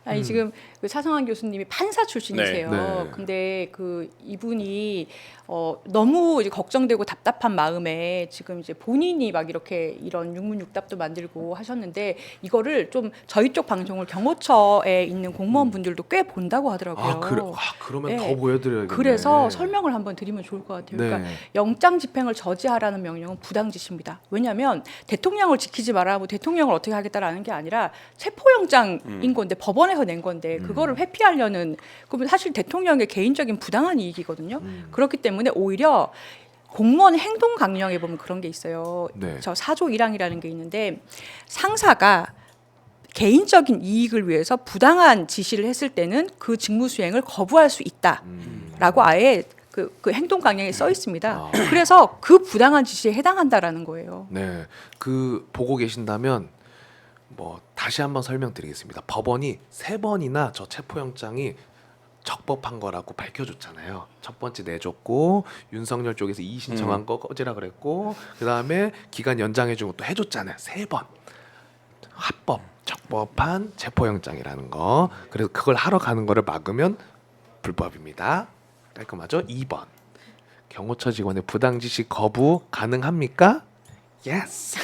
Speaker 3: 아니 지금 그 차성환 교수님이 판사 출신이세요.
Speaker 1: 네. 네.
Speaker 3: 근데 그 이분이 너무 이제 걱정되고 답답한 마음에 지금 이제 본인이 막 이렇게 이런 육문육답도 만들고 하셨는데 이거를 좀 저희 쪽 방송을 경호처에 있는 공무원분들도 꽤 본다고 하더라고요.
Speaker 1: 그러면
Speaker 3: 네.
Speaker 1: 더 보여드려야겠네.
Speaker 3: 그래서 설명을 한번 드리면 좋을 것 같아요.
Speaker 1: 네.
Speaker 3: 그러니까 영장 집행을 저지하라는 명령은 부당지시입니다. 왜냐하면 대통령을 지키지 마라, 뭐 대통령을 어떻게 하겠다라는 게 아니라 체포영장인 건데 법원에서 낸 건데 그거를 회피하려는 그러면 사실 대통령의 개인적인 부당한 이익이거든요. 그렇기 때문에 오히려 공무원 행동 강령에 보면 그런 게 있어요.
Speaker 1: 네.
Speaker 3: 저 4조 1항이라는 게 있는데 상사가 개인적인 이익을 위해서 부당한 지시를 했을 때는 그 직무 수행을 거부할 수 있다라고 아예 그 행동 강령에 써 있습니다. 그래서 그 부당한 지시에 해당한다라는 거예요.
Speaker 1: 네, 그 보고 계신다면 뭐 다시 한번 설명드리겠습니다. 법원이 3번이나 저 체포영장이 적법한 거라고 밝혀줬잖아요. 첫 번째 내줬고 윤석열 쪽에서 이의 신청한 거 꺼지라 그랬고 그 다음에 기간 연장해준 것도 해줬잖아요. 3번 합법 적법한 체포영장이라는 거. 그래서 그걸 하러 가는 거를 막으면 불법입니다. 깔끔하죠? 2번 경호처 직원의 부당지시 거부 가능합니까? Yes.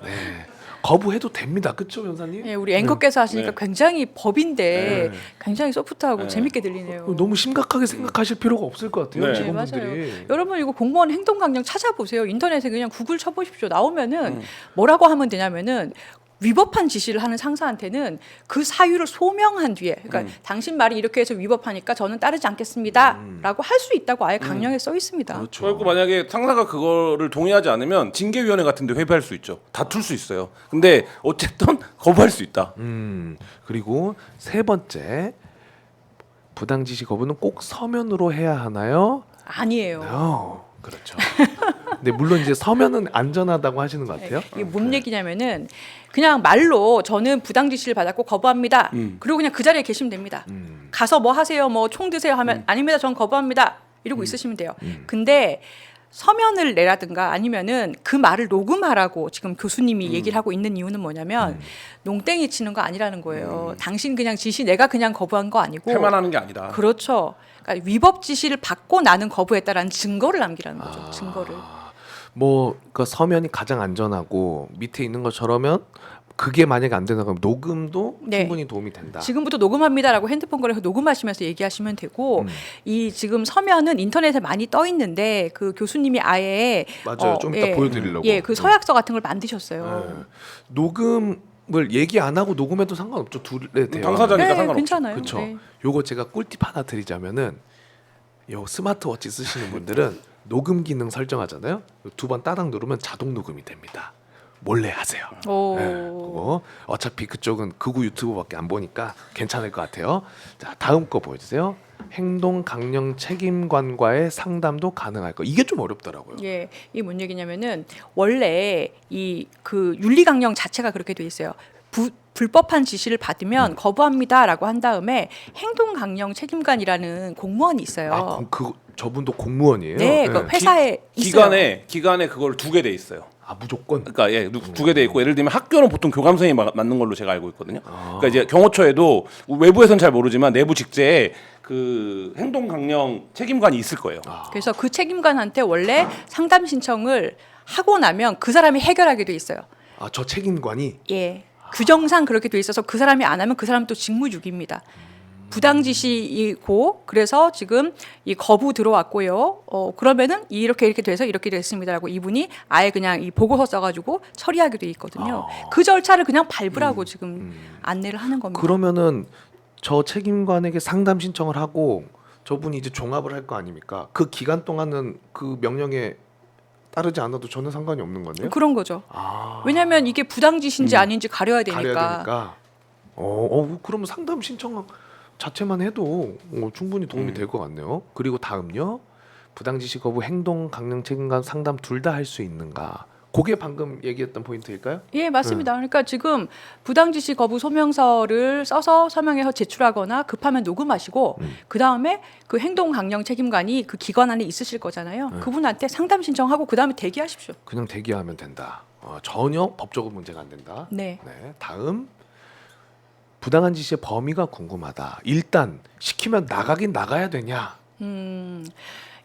Speaker 1: 네. 거부해도 됩니다. 그렇죠, 변사님?
Speaker 3: 네, 우리 앵커께서 하시니까
Speaker 2: 네.
Speaker 3: 굉장히 법인데
Speaker 1: 네.
Speaker 3: 굉장히 소프트하고
Speaker 2: 네.
Speaker 3: 재밌게 들리네요.
Speaker 1: 너무 심각하게 생각하실 필요가 없을 것 같아요.
Speaker 2: 네.
Speaker 1: 직원분들이.
Speaker 3: 여러분 이거 공무원 행동 강령 찾아보세요. 인터넷에 그냥 구글 쳐보십시오. 나오면은 뭐라고 하면 되냐면은 위법한 지시를 하는 상사한테는 그 사유를 소명한 뒤에, 그러니까 당신 말이 이렇게 해서 위법하니까 저는 따르지 않겠습니다라고 할 수 있다고 아예 강령에 써 있습니다.
Speaker 1: 그렇죠.
Speaker 2: 그리고 만약에 상사가 그거를 동의하지 않으면 징계위원회 같은데 회부할 수 있죠. 다툴 수 있어요. 근데 어쨌든 거부할 수 있다.
Speaker 1: 그리고 3번째 부당지시 거부는 꼭 서면으로 해야 하나요?
Speaker 3: 아니에요.
Speaker 1: No. 그렇죠. 근데 물론 이제 서면은 안전하다고 하시는 것 같아요.
Speaker 3: 이게 뭔 얘기냐면은 그냥 말로 저는 부당 지시를 받았고 거부합니다. 그리고 그냥 그 자리에 계시면 됩니다. 가서 뭐 하세요? 뭐 총 드세요 하면 아닙니다. 전 거부합니다. 이러고 있으시면 돼요. 근데 서면을 내라든가 아니면은 그 말을 녹음하라고 지금 교수님이 얘기를 하고 있는 이유는 뭐냐면 농땡이 치는 거 아니라는 거예요. 당신 그냥 지시 내가 그냥 거부한 거 아니고
Speaker 2: 태만하는 게 아니다.
Speaker 3: 그렇죠. 그러니까 위법 지시를 받고 나는 거부했다라는 증거를 남기라는 거죠. 증거를.
Speaker 1: 뭐 그 서면이 가장 안전하고 밑에 있는 것처럼은 그게 만약에 안 된다 그러면 녹음도
Speaker 3: 네.
Speaker 1: 충분히 도움이 된다.
Speaker 3: 지금부터 녹음합니다라고 핸드폰 거래해서 녹음하시면서 얘기하시면 되고 이 지금 서면은 인터넷에 많이 떠 있는데 그 교수님이 아예
Speaker 1: 맞아요. 좀 이따 보여드리려고.
Speaker 3: 예, 그 서약서 같은 걸 만드셨어요.
Speaker 1: 네. 녹음을 얘기 안 하고 녹음해도 상관없죠. 둘의 대화.
Speaker 2: 당사자니까
Speaker 3: 네,
Speaker 2: 상관없죠.
Speaker 3: 괜찮아요.
Speaker 1: 그렇죠.
Speaker 3: 네.
Speaker 1: 요거 제가 꿀팁 하나 드리자면은 요 스마트워치 쓰시는 분들은 녹음 기능 설정하잖아요. 2번 따당 누르면 자동 녹음이 됩니다. 몰래 하세요.
Speaker 3: 오.
Speaker 1: 네, 그거 어차피 그쪽은 극우 유튜브밖에 안 보니까 괜찮을 것 같아요. 자, 다음 거 보여주세요. 행동 강령 책임관과의 상담도 가능할 거. 이게 좀 어렵더라고요.
Speaker 3: 예, 이게 뭔 얘기냐면은 원래 이 그 윤리 강령 자체가 그렇게 돼 있어요. 불법한 지시를 받으면 거부합니다라고 한 다음에 행동 강령 책임관이라는 공무원이 있어요.
Speaker 1: 아, 저분도 공무원이에요?
Speaker 3: 네, 그 회사에 있어요.
Speaker 2: 기간에 그걸 두게 돼 있어요.
Speaker 1: 아, 무조건.
Speaker 2: 그러니까 예, 두게 돼 있고 예를 들면 학교는 보통 교감선이 맞는 걸로 제가 알고 있거든요. 그러니까 이제 경호처에도 외부에서는 잘 모르지만 내부 직제에 그 행동 강령 책임관이 있을 거예요.
Speaker 3: 그래서 그 책임관한테 원래 상담 신청을 하고 나면 그 사람이 해결하게 돼 있어요.
Speaker 1: 아, 저 책임관이.
Speaker 3: 예. 규정상 그렇게 돼 있어서 그 사람이 안 하면 그 사람 또 직무유기입니다. 부당 지시이고 그래서 지금 이 거부 들어왔고요. 그러면은 이렇게 돼서 이렇게 됐습니다라고 이분이 아예 그냥 이 보고서 써가지고 처리하게 돼 있거든요. 그 절차를 그냥 밟으라고 지금 안내를 하는 겁니다.
Speaker 1: 그러면은 저 책임관에게 상담 신청을 하고 저분이 이제 종합을 할 거 아닙니까? 그 기간 동안은 그 명령에 따르지 않아도 전혀 상관이 없는 건데요.
Speaker 3: 그런 거죠.
Speaker 1: 아,
Speaker 3: 왜냐하면 이게 부당 지시인지 아닌지 가려야 되니까.
Speaker 1: 가려야 되니까. 그러면 상담 신청 자체만 해도 충분히 도움이 될 것 같네요. 그리고 다음요. 부당지시 거부 행동 강령 책임관 상담 둘 다 할 수 있는가? 그게 방금 얘기했던 포인트일까요?
Speaker 3: 예, 맞습니다. 그러니까 지금 부당지시 거부 소명서를 써서 서명해서 제출하거나 급하면 녹음하시고 그 다음에 그 행동 강령 책임관이 그 기관 안에 있으실 거잖아요. 그분한테 상담 신청하고 그 다음에 대기하십시오.
Speaker 1: 그냥 대기하면 된다. 전혀 법적으로 문제가 안 된다.
Speaker 3: 네.
Speaker 1: 다음 부당한 지시의 범위가 궁금하다. 일단 시키면 나가긴 나가야 되냐?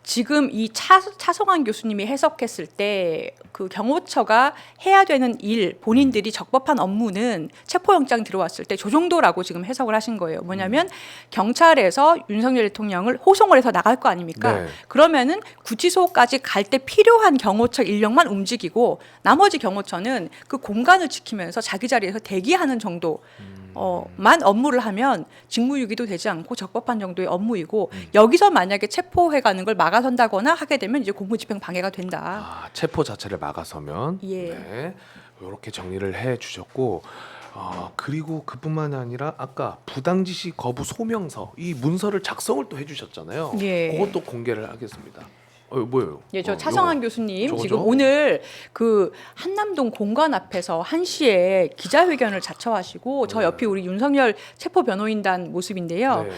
Speaker 3: 지금 이 차성환 교수님이 해석했을 때 그 경호처가 해야 되는 일, 본인들이 적법한 업무는 체포영장 들어왔을 때 저 정도라고 지금 해석을 하신 거예요. 뭐냐면 경찰에서 윤석열 대통령을 호송을 해서 나갈 거 아닙니까?
Speaker 1: 네.
Speaker 3: 그러면은 구치소까지 갈 때 필요한 경호처 인력만 움직이고 나머지 경호처는 그 공간을 지키면서 자기 자리에서 대기하는 정도. 만 업무를 하면 직무유기도 되지 않고 적법한 정도의 업무이고 여기서 만약에 체포해가는 걸 막아선다거나 하게 되면 이제 공무집행 방해가 된다.
Speaker 1: 체포 자체를 막아서면
Speaker 3: 예.
Speaker 1: 네, 이렇게 정리를 해주셨고 그리고 그뿐만이 아니라 아까 부당지시 거부 소명서 이 문서를 작성을 또 해주셨잖아요.
Speaker 3: 예.
Speaker 1: 그것도 공개를 하겠습니다. 뭐예요?
Speaker 3: 예, 저 차성환
Speaker 1: 요거.
Speaker 3: 교수님
Speaker 1: 저거죠?
Speaker 3: 지금 오늘 그 한남동 공관 앞에서 1시에 기자회견을 자처하시고 저 옆이 우리 윤석열 체포 변호인단 모습인데요.
Speaker 1: 네.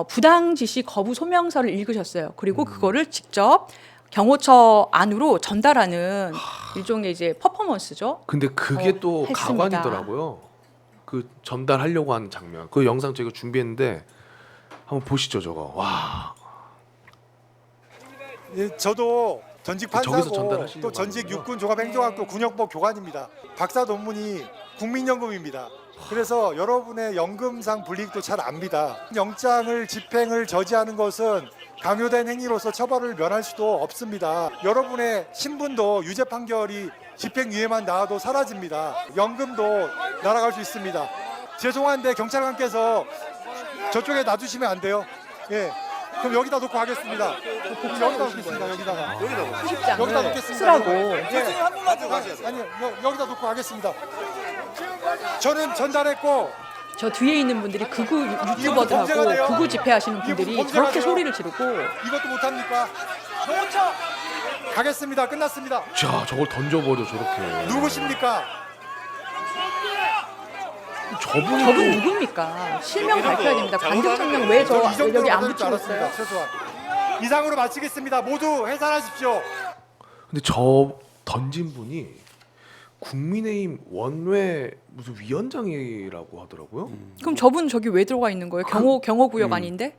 Speaker 3: 부당 지시 거부 소명서를 읽으셨어요. 그리고 그거를 직접 경호처 안으로 전달하는 일종의 이제 퍼포먼스죠.
Speaker 1: 근데 그게 또
Speaker 3: 했습니다.
Speaker 1: 가관이더라고요. 그 전달하려고 하는 장면. 그 영상 저희가 준비했는데 한번 보시죠, 저거. 와.
Speaker 4: 예, 저도 전직
Speaker 1: 저기서
Speaker 4: 판사고
Speaker 1: 전달하시려고
Speaker 4: 또 전직
Speaker 1: 하는군요.
Speaker 4: 육군 종합행정학교 군역법 교관입니다. 박사 논문이 국민연금입니다. 그래서 여러분의 연금상 불이익도 잘 압니다. 영장을 집행을 저지하는 것은 강요된 행위로서 처벌을 면할 수도 없습니다. 여러분의 신분도 유죄 판결이 집행유예만 나와도 사라집니다. 연금도 날아갈 수 있습니다. 죄송한데 경찰관께서 저쪽에 놔두시면 안 돼요. 예. 그럼 여기다 놓고 하겠습니다. 여기다 놓겠습니다. 여기다가.
Speaker 3: 수십장을
Speaker 4: 여기다 놓겠습니다.
Speaker 3: 쓰라고.
Speaker 4: 아니요, 여기다 놓고 하겠습니다. 저는 전달했고
Speaker 3: 저 뒤에 있는 분들이 극우
Speaker 4: 범죄가 돼요?
Speaker 3: 유튜버들하고 극우 집회하시는 분들이
Speaker 4: 범죄가
Speaker 3: 저렇게
Speaker 4: 돼요?
Speaker 3: 소리를 지르고
Speaker 4: 이것도 못합니까? 가겠습니다. 끝났습니다.
Speaker 1: 자, 저걸 던져버려 저렇게.
Speaker 4: 누구십니까?
Speaker 1: 저분이
Speaker 3: 저분 누굽니까? 실명 밝혀야 됩니다. 관경청명 왜 저
Speaker 4: 이 정도로
Speaker 3: 여기 안
Speaker 4: 받을 줄
Speaker 3: 붙이고 있어요?
Speaker 4: 알았습니다. 최소한. 이상으로 마치겠습니다. 모두 해산하십시오.
Speaker 1: 근데 저 던진 분이 국민의힘 원외 무슨 위원장이라고 하더라고요.
Speaker 3: 그럼 저분 저기 왜 들어가 있는 거예요? 경호 구역 아닌데?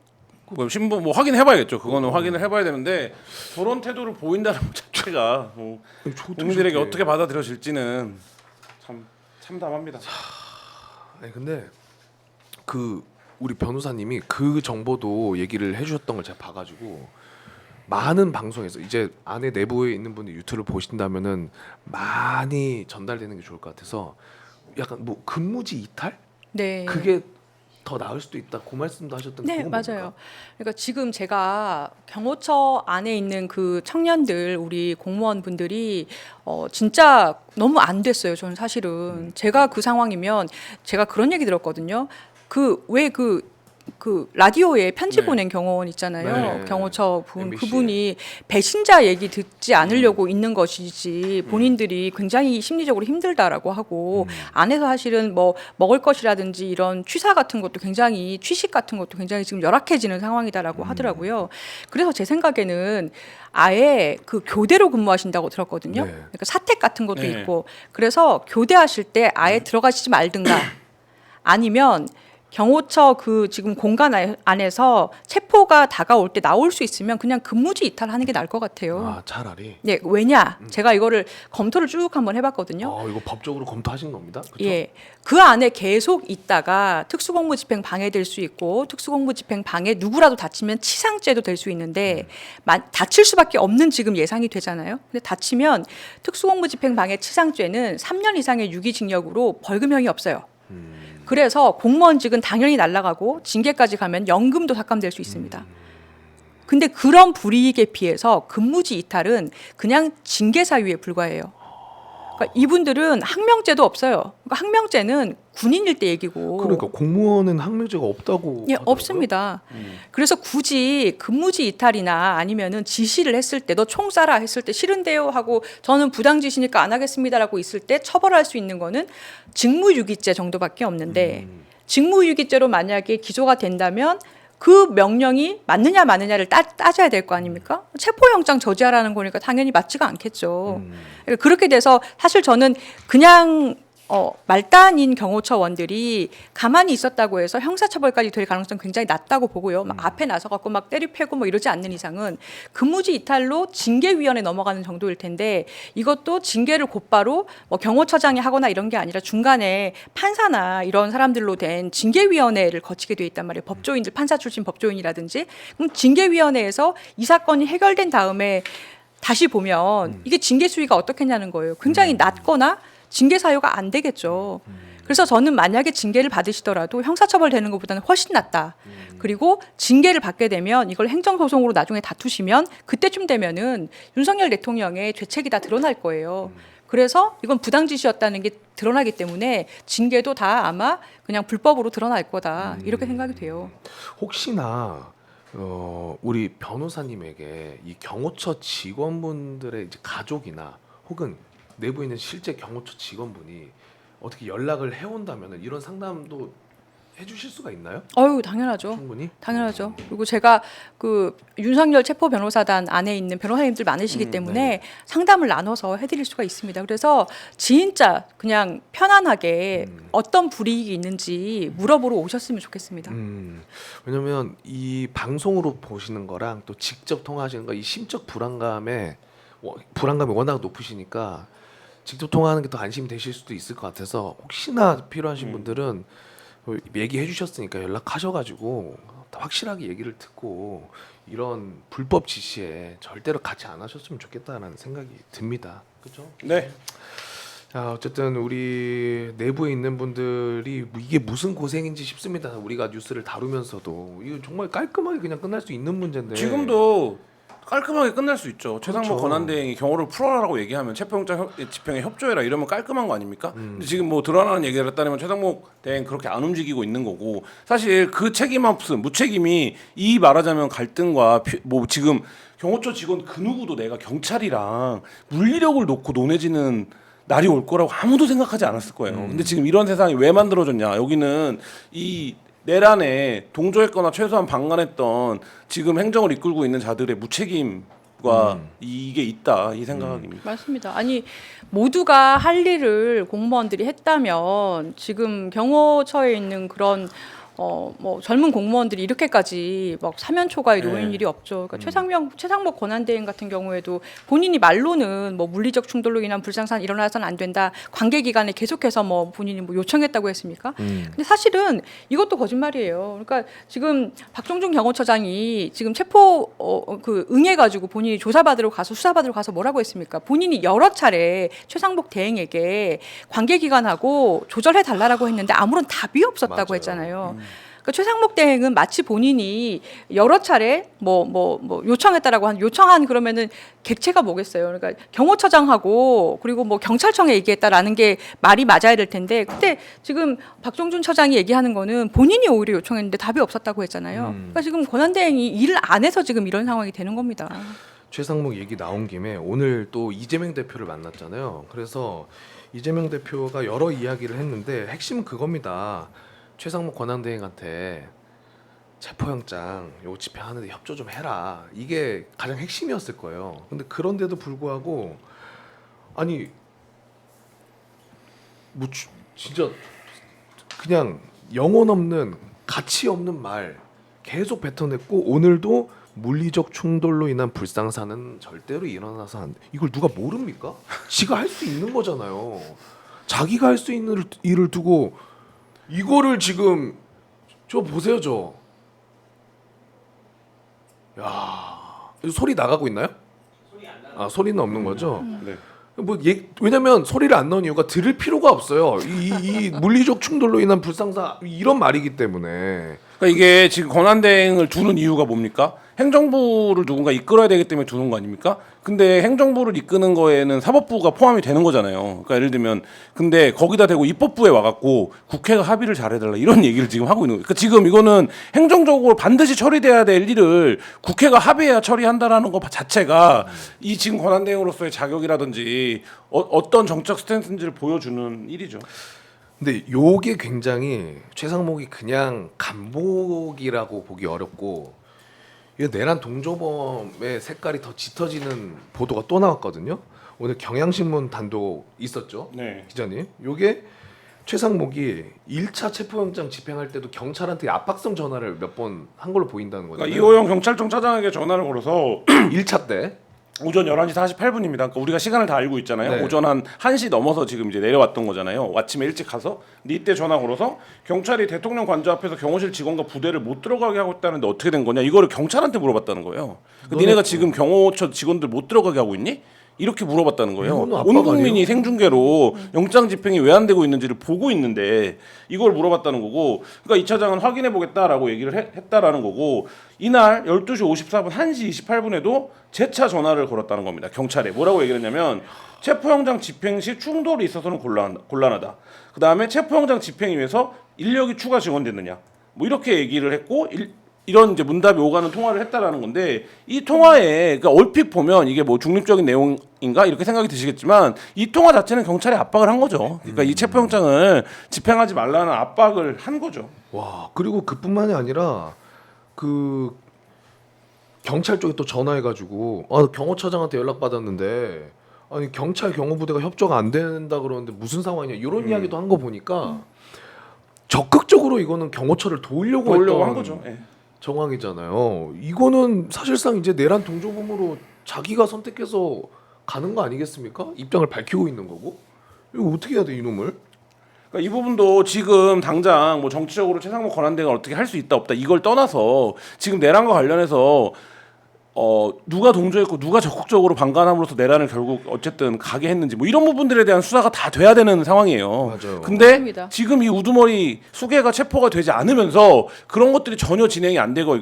Speaker 2: 뭐 신분 뭐 확인해봐야겠죠. 그거는 확인을 해봐야 되는데 저런 태도를 보인다는 것 자체가 뭐 국민들에게 어떻게 받아들여질지는 참 참담합니다.
Speaker 1: 아니 근데 그 우리 변호사님이 그 정보도 얘기를 해주셨던 걸 제가 봐가지고 많은 방송에서 이제 안에 내부에 있는 분들 유튜브를 보신다면은 많이 전달되는 게 좋을 것 같아서 약간 뭐 근무지 이탈?
Speaker 3: 네.
Speaker 1: 그게 더 나을 수도 있다. 그 말씀도 하셨던
Speaker 3: 네,
Speaker 1: 그건
Speaker 3: 맞아요.
Speaker 1: 뭡니까?
Speaker 3: 그러니까 지금 제가 경호처 안에 있는 그 청년들, 우리 공무원분들이 진짜 너무 안 됐어요. 저는 사실은 제가 그 상황이면 제가 그런 얘기 들었거든요. 그 라디오에 편지
Speaker 2: 네.
Speaker 3: 보낸 경호원 있잖아요.
Speaker 1: 네.
Speaker 3: 경호처 분
Speaker 1: MBC.
Speaker 3: 그분이 배신자 얘기 듣지 않으려고 있는 것이지 본인들이 굉장히 심리적으로 힘들다라고 하고 안에서 사실은 뭐 먹을 것이라든지 이런 취사 같은 것도 굉장히 취식 같은 것도 굉장히 지금 열악해지는 상황이다라고 하더라고요. 그래서 제 생각에는 아예 그 교대로 근무하신다고 들었거든요.
Speaker 1: 네.
Speaker 3: 그러니까 사택 같은 것도
Speaker 2: 네.
Speaker 3: 있고 그래서 교대하실 때 아예 들어가시지 말든가 아니면 경호처 그 지금 공간 안에서 체포가 다가올 때 나올 수 있으면 그냥 근무지 이탈하는 게 나을 것 같아요.
Speaker 1: 아 차라리.
Speaker 3: 네, 왜냐? 제가 이거를 검토를 쭉 한번 해봤거든요.
Speaker 1: 이거 법적으로 검토하신 겁니다. 그렇죠?
Speaker 3: 예, 그 안에 계속 있다가 특수공무집행 방해될 수 있고 특수공무집행 방해 누구라도 다치면 치상죄도 될 수 있는데 다칠 수밖에 없는 지금 예상이 되잖아요. 근데 다치면 특수공무집행 방해 치상죄는 3년 이상의 유기징역으로 벌금형이 없어요. 그래서 공무원직은 당연히 날아가고 징계까지 가면 연금도 삭감될 수 있습니다. 근데 그런 불이익에 비해서 근무지 이탈은 그냥 징계 사유에 불과해요. 그러니까 이분들은 항명죄도 없어요. 그러니까 항명죄는 군인일 때 얘기고.
Speaker 1: 그러니까 공무원은 항명죄가 없다고.
Speaker 3: 예,
Speaker 1: 하더라고요.
Speaker 3: 없습니다. 그래서 굳이 근무지 이탈이나 아니면은 지시를 했을 때 너 총 쏴라 했을 때 싫은데요 하고 저는 부당 지시니까 안 하겠습니다라고 있을 때 처벌할 수 있는 거는 직무유기죄 정도밖에 없는데 직무유기죄로 만약에 기소가 된다면 그 명령이 맞느냐 마느냐를 따져야 될 거 아닙니까? 체포영장 저지하라는 거니까 당연히 맞지가 않겠죠. 그러니까 그렇게 돼서 사실 저는 그냥 말단인 경호처원들이 가만히 있었다고 해서 형사처벌까지 될 가능성 굉장히 낮다고 보고요. 막 앞에 나서갖고 막 때리패고 뭐 이러지 않는 이상은 근무지 이탈로 징계위원회 넘어가는 정도일 텐데 이것도 징계를 곧바로 뭐 경호처장이 하거나 이런 게 아니라 중간에 판사나 이런 사람들로 된 징계위원회를 거치게 돼 있단 말이에요. 법조인들 판사 출신 법조인이라든지 그럼 징계위원회에서 이 사건이 해결된 다음에 다시 보면 이게 징계 수위가 어떻겠냐는 거예요. 굉장히 낮거나 징계 사유가 안 되겠죠. 그래서 저는 만약에 징계를 받으시더라도 형사처벌 되는 것보다는 훨씬 낫다. 그리고 징계를 받게 되면 이걸 행정소송으로 나중에 다투시면 그때쯤 되면은 윤석열 대통령의 죄책이 다 드러날 거예요. 그래서 이건 부당지시였다는 게 드러나기 때문에 징계도 다 아마 그냥 불법으로 드러날 거다. 이렇게 생각이 돼요.
Speaker 1: 혹시나 우리 변호사님에게 이 경호처 직원분들의 이제 가족이나 혹은 내부에 있는 실제 경호처 직원분이 어떻게 연락을 해온다면 이런 상담도 해주실 수가 있나요?
Speaker 3: 당연하죠.
Speaker 1: 충분히?
Speaker 3: 당연하죠. 그리고 제가 그 윤석열 체포 변호사단 안에 있는 변호사님들 많으시기 때문에 상담을 나눠서 해드릴 수가 있습니다. 그래서 진짜 그냥 편안하게 어떤 불이익이 있는지 물어보러 오셨으면 좋겠습니다.
Speaker 1: 왜냐면 이 방송으로 보시는 거랑 또 직접 통화하시는 거 이 심적 불안감이 워낙 높으시니까 직접 통화하는 게 더 안심이 되실 수도 있을 것 같아서 혹시나 필요하신 분들은 얘기해 주셨으니까 연락하셔가지고 확실하게 얘기를 듣고 이런 불법 지시에 절대로 같이 안 하셨으면 좋겠다라는 생각이 듭니다. 그렇죠?
Speaker 2: 네.
Speaker 1: 자, 어쨌든 우리 내부에 있는 분들이 이게 무슨 고생인지 싶습니다. 우리가 뉴스를 다루면서도 이거 정말 깔끔하게 그냥 끝날 수 있는 문제인데
Speaker 2: 지금도 깔끔하게 끝날 수 있죠. 최상목
Speaker 1: 그렇죠.
Speaker 2: 권한대행이 경호를 풀어라라고 얘기하면 체포영장 집행에 협조해라 이러면 깔끔한 거 아닙니까? 근데 지금 뭐 드러나는 얘기를 따르면 최상목 대행 그렇게 안 움직이고 있는 거고 사실 그 책임 없음 무책임이 이 말하자면 갈등과 뭐 지금 경호처 직원 그 누구도 내가 경찰이랑 물리력을 놓고 논해지는 날이 올 거라고 아무도 생각하지 않았을 거예요. 근데 지금 이런 세상이 왜 만들어졌냐? 여기는 이 내란에 동조했거나 최소한 방관했던 지금 행정을 이끌고 있는 자들의 무책임 과 이게 있다 이 생각입니다.
Speaker 3: 맞습니다. 아니 모두가 할 일을 공무원들이 했다면 지금 경호처에 있는 그런 뭐 젊은 공무원들이 이렇게까지 막 사면 초과에 놓인
Speaker 2: 네.
Speaker 3: 일이 없죠. 그러니까 최상목 권한대행 같은 경우에도 본인이 말로는 뭐 물리적 충돌로 인한 불상사는 일어나서는 안 된다. 관계 기간에 계속해서 뭐 본인이 뭐 요청했다고 했습니까? 근데 사실은 이것도 거짓말이에요. 그러니까 지금 박종준 경호처장이 지금 체포 그 응해가지고 본인이 조사받으러 가서 수사받으러 가서 뭐라고 했습니까? 본인이 여러 차례 최상목 대행에게 관계 기간하고 조절해 달라라고 했는데 아무런 답이 없었다고
Speaker 1: 맞아요.
Speaker 3: 했잖아요. 그러니까 최상목 대행은 마치 본인이 여러 차례 뭐 요청했다라고 요청한 그러면은 객체가 뭐겠어요. 그러니까 경호처장하고 그리고 뭐 경찰청에 얘기했다라는 게 말이 맞아야 될 텐데 그때 지금 박종준 처장이 얘기하는 거는 본인이 오히려 요청했는데 답이 없었다고 했잖아요. 그러니까 지금 권한대행이 일을 안 해서 지금 이런 상황이 되는 겁니다.
Speaker 1: 최상목 얘기 나온 김에 오늘 또 이재명 대표를 만났잖아요. 그래서 이재명 대표가 여러 이야기를 했는데 핵심은 그겁니다. 최상목 권한대행한테 체포영장 요 집행하는데 협조 좀 해라. 이게 가장 핵심이었을 거예요. 근데 그런데도 불구하고 아니 뭐 진짜 그냥 영혼 없는 가치 없는 말 계속 뱉어냈고 오늘도 물리적 충돌로 인한 불상사는 절대로 일어나서 안 돼. 이걸 누가 모릅니까? 지가 할 수 있는 거잖아요. 자기가 할 수 있는 일을 두고 이거를 지금 저 보세요 저. 야 소리 나가고 있나요? 소리는 없는 거죠.
Speaker 2: 네.
Speaker 1: 왜냐면 소리를 안 넣은 이유가 들을 필요가 없어요. 이 물리적 충돌로 인한 불상사 이런 말이기 때문에.
Speaker 2: 그러니까 이게 지금 권한대행을 두는 이유가 뭡니까? 행정부를 누군가 이끌어야 되기 때문에 두는 거 아닙니까? 근데 행정부를 이끄는 거에는 사법부가 포함이 되는 거잖아요. 그러니까 예를 들면 근데 거기다 대고 입법부에 와갖고 국회가 합의를 잘해달라 이런 얘기를 지금 하고 있는 거예요. 그러니까 지금 이거는 행정적으로 반드시 처리돼야 될 일을 국회가 합의해야 처리한다라는 것 자체가 이 지금 권한대행으로서의 자격이라든지 어떤 정책 스탠스인지를 보여주는 일이죠.
Speaker 1: 근데 요게 굉장히 최상목이 그냥 간복이라고 보기 어렵고 이거 내란 동조범의 색깔이 더 짙어지는 보도가 또 나왔거든요. 오늘 경향신문 단독 있었죠.
Speaker 2: 네.
Speaker 1: 기자님. 요게 최상목이 1차 체포영장 집행할 때도 경찰한테 압박성 전화를 몇 번 한 걸로 보인다는 거죠.
Speaker 2: 그러니까 이호영 경찰청 차장에게 전화를 걸어서
Speaker 1: 1차 때
Speaker 2: 오전 11시 48분입니다. 그러니까 우리가 시간을 다 알고 있잖아요.
Speaker 1: 네.
Speaker 2: 오전 한 1시 넘어서 지금 이제 내려왔던 거잖아요. 아침에 일찍 가서. 근데 이때 전화 걸어서 경찰이 대통령 관저 앞에서 경호실 직원과 부대를 못 들어가게 하고 있다는데 어떻게 된 거냐. 이거를 경찰한테 물어봤다는 거예요. 그러니까 니네가 지금 경호처 직원들 못 들어가게 하고 있니? 이렇게 물어봤다는 거예요.
Speaker 1: 이거는 압박
Speaker 2: 온 국민이
Speaker 1: 아니에요?
Speaker 2: 생중계로 영장 집행이 왜 안 되고 있는지를 보고 있는데 이걸 물어봤다는 거고, 그러니까 이 차장은 확인해 보겠다라고 얘기를 했다라는 거고, 이날 12시 54분 1시 28분에도 재차 전화를 걸었다는 겁니다. 경찰에 뭐라고 얘기를 했냐면 체포영장 집행 시 충돌이 있어서는 곤란하다. 그 다음에 체포영장 집행을 위해서 인력이 추가 지원됐느냐, 뭐 이렇게 얘기를 했고 이런 이제 문답이 오가는 통화를 했다라는 건데, 이 통화에 그러니까 얼핏 보면 이게 뭐 중립적인 내용인가 이렇게 생각이 드시겠지만 이 통화 자체는 경찰에 압박을 한 거죠. 그러니까 이 체포영장을 집행하지 말라는 압박을 한 거죠.
Speaker 1: 와 그리고 그뿐만이 아니라 그 경찰 쪽에 또 전화해가지고 경호처장한테 연락 받았는데 아니 경찰 경호부대가 협조가 안 된다 그러는데 무슨 상황이냐 이런 이야기도 한 거 보니까 적극적으로 이거는 경호처를 도우려고 했던
Speaker 2: 한 거죠. 예.
Speaker 1: 정황이잖아요. 이거는 사실상 이제 내란 동조범으로 자기가 선택해서 가는 거 아니겠습니까? 입장을 밝히고 있는 거고. 이거 어떻게 해야 돼 이놈을?
Speaker 2: 그러니까 이 부분도 지금 당장 뭐 정치적으로 최상목 권한대행을 어떻게 할 수 있다 없다 이걸 떠나서 지금 내란과 관련해서 누가 동조했고 누가 적극적으로 방관함으로써 내란을 결국 어쨌든 가게 했는지 뭐 이런 부분들에 대한 수사가 다 돼야 되는 상황이에요.
Speaker 1: 맞아요.
Speaker 2: 근데
Speaker 3: 맞습니다.
Speaker 2: 지금 이 우두머리 수개가 체포가 되지 않으면서 그런 것들이 전혀 진행이 안 되고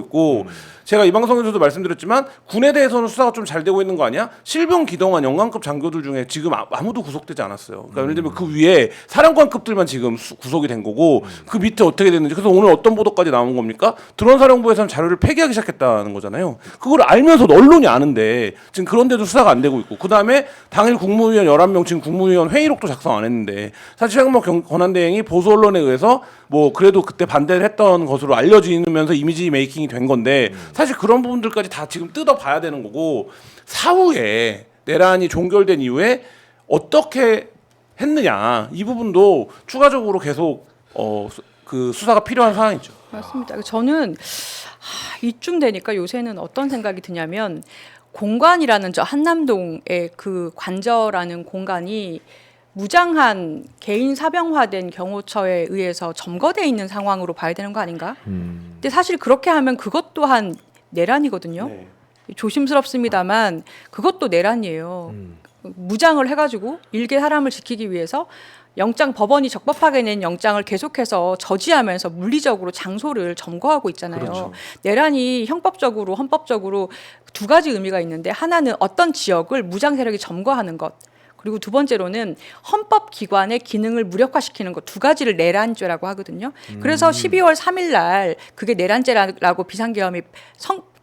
Speaker 2: 있고, 제가 이 방송에서도 말씀드렸지만 군에 대해서는 수사가 좀 잘 되고 있는 거 아니야? 실병 기동한 영관급 장교들 중에 지금 아무도 구속되지 않았어요. 그러니까 예를 들면 그 위에 사령관급들만 지금 구속이 된 거고 그 밑에 어떻게 됐는지. 그래서 오늘 어떤 보도까지 나온 겁니까? 드론사령부에서는 자료를 폐기하기 시작했다는 거잖아요. 그걸 알면서도 언론이 아는데 지금 그런데도 수사가 안 되고 있고, 그 다음에 당일 국무위원 11명 지금 국무위원 회의록도 작성 안 했는데, 사실 최상목 권한대행이 보수 언론에 의해서 뭐 그래도 그때 반대를 했던 것으로 알려지면서 이미지 메이킹이 된 건데 사실 그런 부분들까지 다 지금 뜯어봐야 되는 거고 사후에 내란이 종결된 이후에 어떻게 했느냐 이 부분도 추가적으로 계속 그 수사가 필요한 상황이죠.
Speaker 3: 맞습니다. 저는 이쯤 되니까 요새는 어떤 생각이 드냐면 공관이라는 저 한남동의 그 관저라는 공간이 무장한 개인 사병화된 경호처에 의해서 점거돼 있는 상황으로 봐야 되는 거 아닌가? 근데 사실 그렇게 하면 그것 또한 내란이거든요.
Speaker 2: 네.
Speaker 3: 조심스럽습니다만 그것도 내란이에요. 무장을 해가지고 일개 사람을 지키기 위해서 영장 법원이 적법하게 낸 영장을 계속해서 저지하면서 물리적으로 장소를 점거하고 있잖아요.
Speaker 1: 그렇죠.
Speaker 3: 내란이 형법적으로 헌법적으로 두 가지 의미가 있는데 하나는 어떤 지역을 무장 세력이 점거하는 것. 그리고 두 번째로는 헌법 기관의 기능을 무력화시키는 것 두 가지를 내란죄라고 하거든요. 그래서 12월 3일 날 그게 내란죄라고 비상계엄이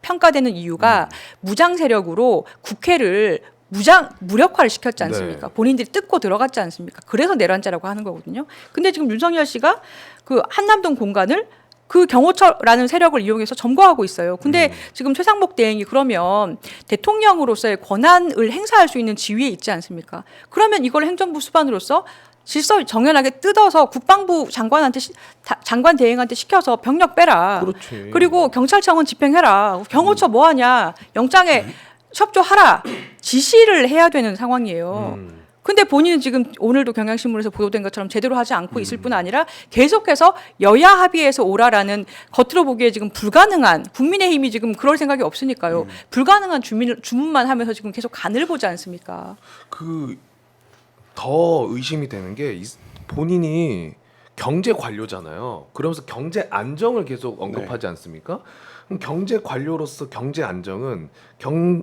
Speaker 3: 평가되는 이유가 무장 세력으로 국회를 무력화를 시켰지 않습니까?
Speaker 1: 네.
Speaker 3: 본인들이 뜯고 들어갔지 않습니까? 그래서 내란죄라고 하는 거거든요. 근데 지금 윤석열 씨가 그 한남동 공간을 그 경호처라는 세력을 이용해서 점거하고 있어요. 근데 지금 최상목 대행이 그러면 대통령으로서의 권한을 행사할 수 있는 지위에 있지 않습니까? 그러면 이걸 행정부 수반으로서 질서 정연하게 뜯어서 국방부 장관 대행한테 시켜서 병력 빼라.
Speaker 1: 그렇지.
Speaker 3: 그리고 경찰청은 집행해라. 경호처 뭐 하냐? 영장에 협조하라. 지시를 해야 되는 상황이에요. 근데 본인은 지금 오늘도 경향신문에서 보도된 것처럼 제대로 하지 않고 있을 뿐 아니라 계속해서 여야 합의해서 오라라는 겉으로 보기에 지금 불가능한 국민의힘이 지금 그럴 생각이 없으니까요. 불가능한 주문만 하면서 지금 계속 간을 보지 않습니까?
Speaker 1: 그 더 의심이 되는 게 본인이 경제 관료잖아요. 그러면서 경제 안정을 계속 언급하지 않습니까? 그럼 경제 관료로서 경제 안정은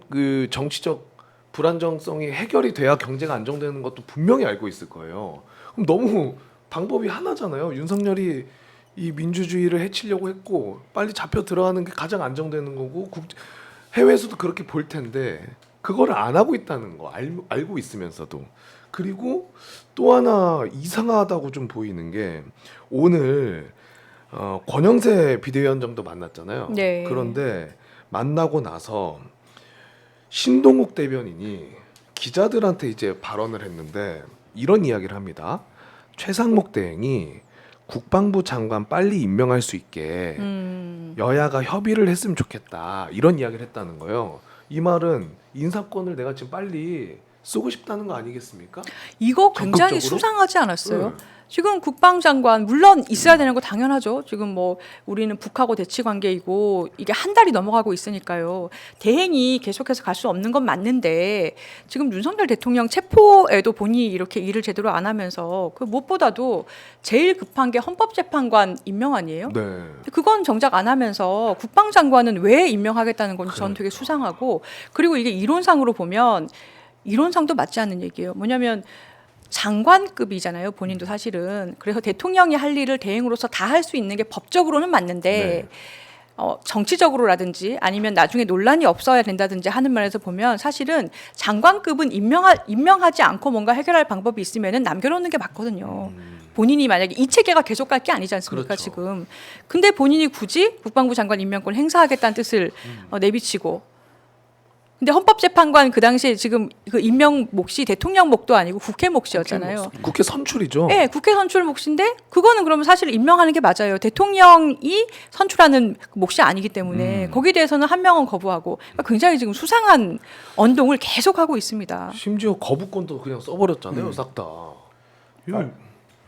Speaker 1: 그 정치적 불안정성이 해결이 돼야 경제가 안정되는 것도 분명히 알고 있을 거예요. 그럼 너무 방법이 하나잖아요. 윤석열이 이 민주주의를 해치려고 했고 빨리 잡혀 들어가는 게 가장 안정되는 거고 해외에서도 그렇게 볼 텐데 그거를 안 하고 있다는 거 알고 있으면서도. 그리고 또 하나 이상하다고 좀 보이는 게 오늘 권영세 비대위원장도 만났잖아요.
Speaker 3: 네.
Speaker 1: 그런데 만나고 나서 신동욱 대변인이 기자들한테 이제 발언을 했는데 이런 이야기를 합니다. 최상목 대행이 국방부 장관 빨리 임명할 수 있게 여야가 협의를 했으면 좋겠다 이런 이야기를 했다는 거예요. 이 말은 인사권을 내가 지금 빨리 쓰고 싶다는 거 아니겠습니까?
Speaker 3: 이거 굉장히
Speaker 1: 적극적으로?
Speaker 3: 수상하지 않았어요?
Speaker 1: 네.
Speaker 3: 지금 국방장관 물론 있어야 되는 거 당연하죠. 지금 뭐 우리는 북하고 대치 관계이고 이게 한 달이 넘어가고 있으니까요. 대행이 계속해서 갈 수 없는 건 맞는데 지금 윤석열 대통령 체포에도 본인이 이렇게 일을 제대로 안 하면서 그 무엇보다도 제일 급한 게 헌법재판관 임명 아니에요?
Speaker 1: 네.
Speaker 3: 그건 정작 안 하면서 국방장관은 왜 임명하겠다는 건지 저는 되게 수상하고 그리고 이게 이론상으로 보면 이론상도 맞지 않는 얘기예요. 뭐냐면 장관급이잖아요. 본인도 사실은. 그래서 대통령이 할 일을 대행으로서 다 할 수 있는 게 법적으로는 맞는데 정치적으로라든지 아니면 나중에 논란이 없어야 된다든지 하는 면에서 보면 사실은 장관급은 임명하지 않고 뭔가 해결할 방법이 있으면은 남겨놓는 게 맞거든요. 본인이 만약에 이 체계가 계속 갈 게 아니지 않습니까?
Speaker 1: 그렇죠.
Speaker 3: 지금. 근데 본인이 굳이 국방부 장관 임명권 행사하겠다는 뜻을 내비치고 근데 헌법재판관 그 당시에 지금 그 임명 몫이 대통령 몫도 아니고 국회 몫이었잖아요.
Speaker 1: 국회 선출이죠.
Speaker 3: 네, 국회 선출 몫인데 그거는 그러면 사실 임명하는 게 맞아요. 대통령이 선출하는 몫이 아니기 때문에 거기에 대해서는 한 명은 거부하고 그러니까 굉장히 지금 수상한 언동을 계속하고 있습니다.
Speaker 1: 심지어 거부권도 그냥 써버렸잖아요. 싹 다. 이거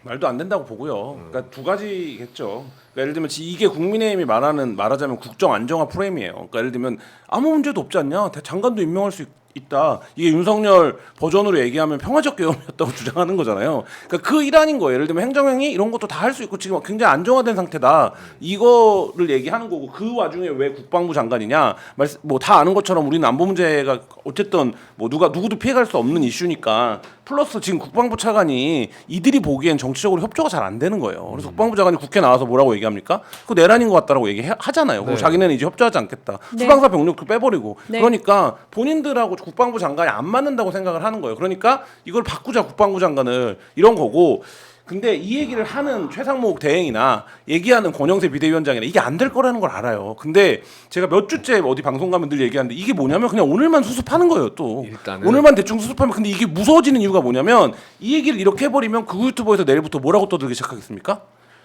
Speaker 2: 말도 안 된다고 보고요. 그러니까 두 가지겠죠. 그러니까 예를 들면 이게 국민의힘이 말하자면 국정 안정화 프레임이에요. 그러니까 예를 들면 아무 문제도 없지 않냐? 장관도 임명할 수 있다. 이게 윤석열 버전으로 얘기하면 평화적 계엄이었다고 주장하는 거잖아요. 그러니까 그 일환인 거예요. 예를 들면 행정행위 이런 것도 다 할 수 있고 지금 굉장히 안정화된 상태다. 이거를 얘기하는 거고 그 와중에 왜 국방부 장관이냐? 뭐 다 아는 것처럼 우리는 안보 문제가 어쨌든 뭐 누구도 피해갈 수 없는 이슈니까 플러스 지금 국방부 차관이 이들이 보기엔 정치적으로 협조가 잘 안 되는 거예요. 그래서 국방부 장관이 국회 나와서 뭐라고 얘기합니까? 그거 내란인 것 같다라고 얘기하잖아요. 그리고
Speaker 1: 네.
Speaker 2: 자기네는 이제 협조하지 않겠다.
Speaker 3: 네.
Speaker 2: 수방사 병력도 빼버리고.
Speaker 3: 네.
Speaker 2: 그러니까 본인들하고 국방부 장관이 안 맞는다고 생각을 하는 거예요. 그러니까 이걸 바꾸자 국방부 장관을 이런 거고 근데 이 얘기를 하는 최상목 대행이나 얘기하는 권영세 비대위원장이나 이게 안 될 거라는 걸 알아요. 근데 제가 몇 주째 어디 방송 가면 늘 얘기하는데 이게 뭐냐면 그냥 오늘만 수습하는 거예요. 또
Speaker 1: 일단은.
Speaker 2: 오늘만 대충 수습하면 근데 이게 무서워지는 이유가 뭐냐면 이 얘기를 이렇게 해버리면 그 유튜버에서 내일부터 뭐라고 떠들기 시작하겠습니까?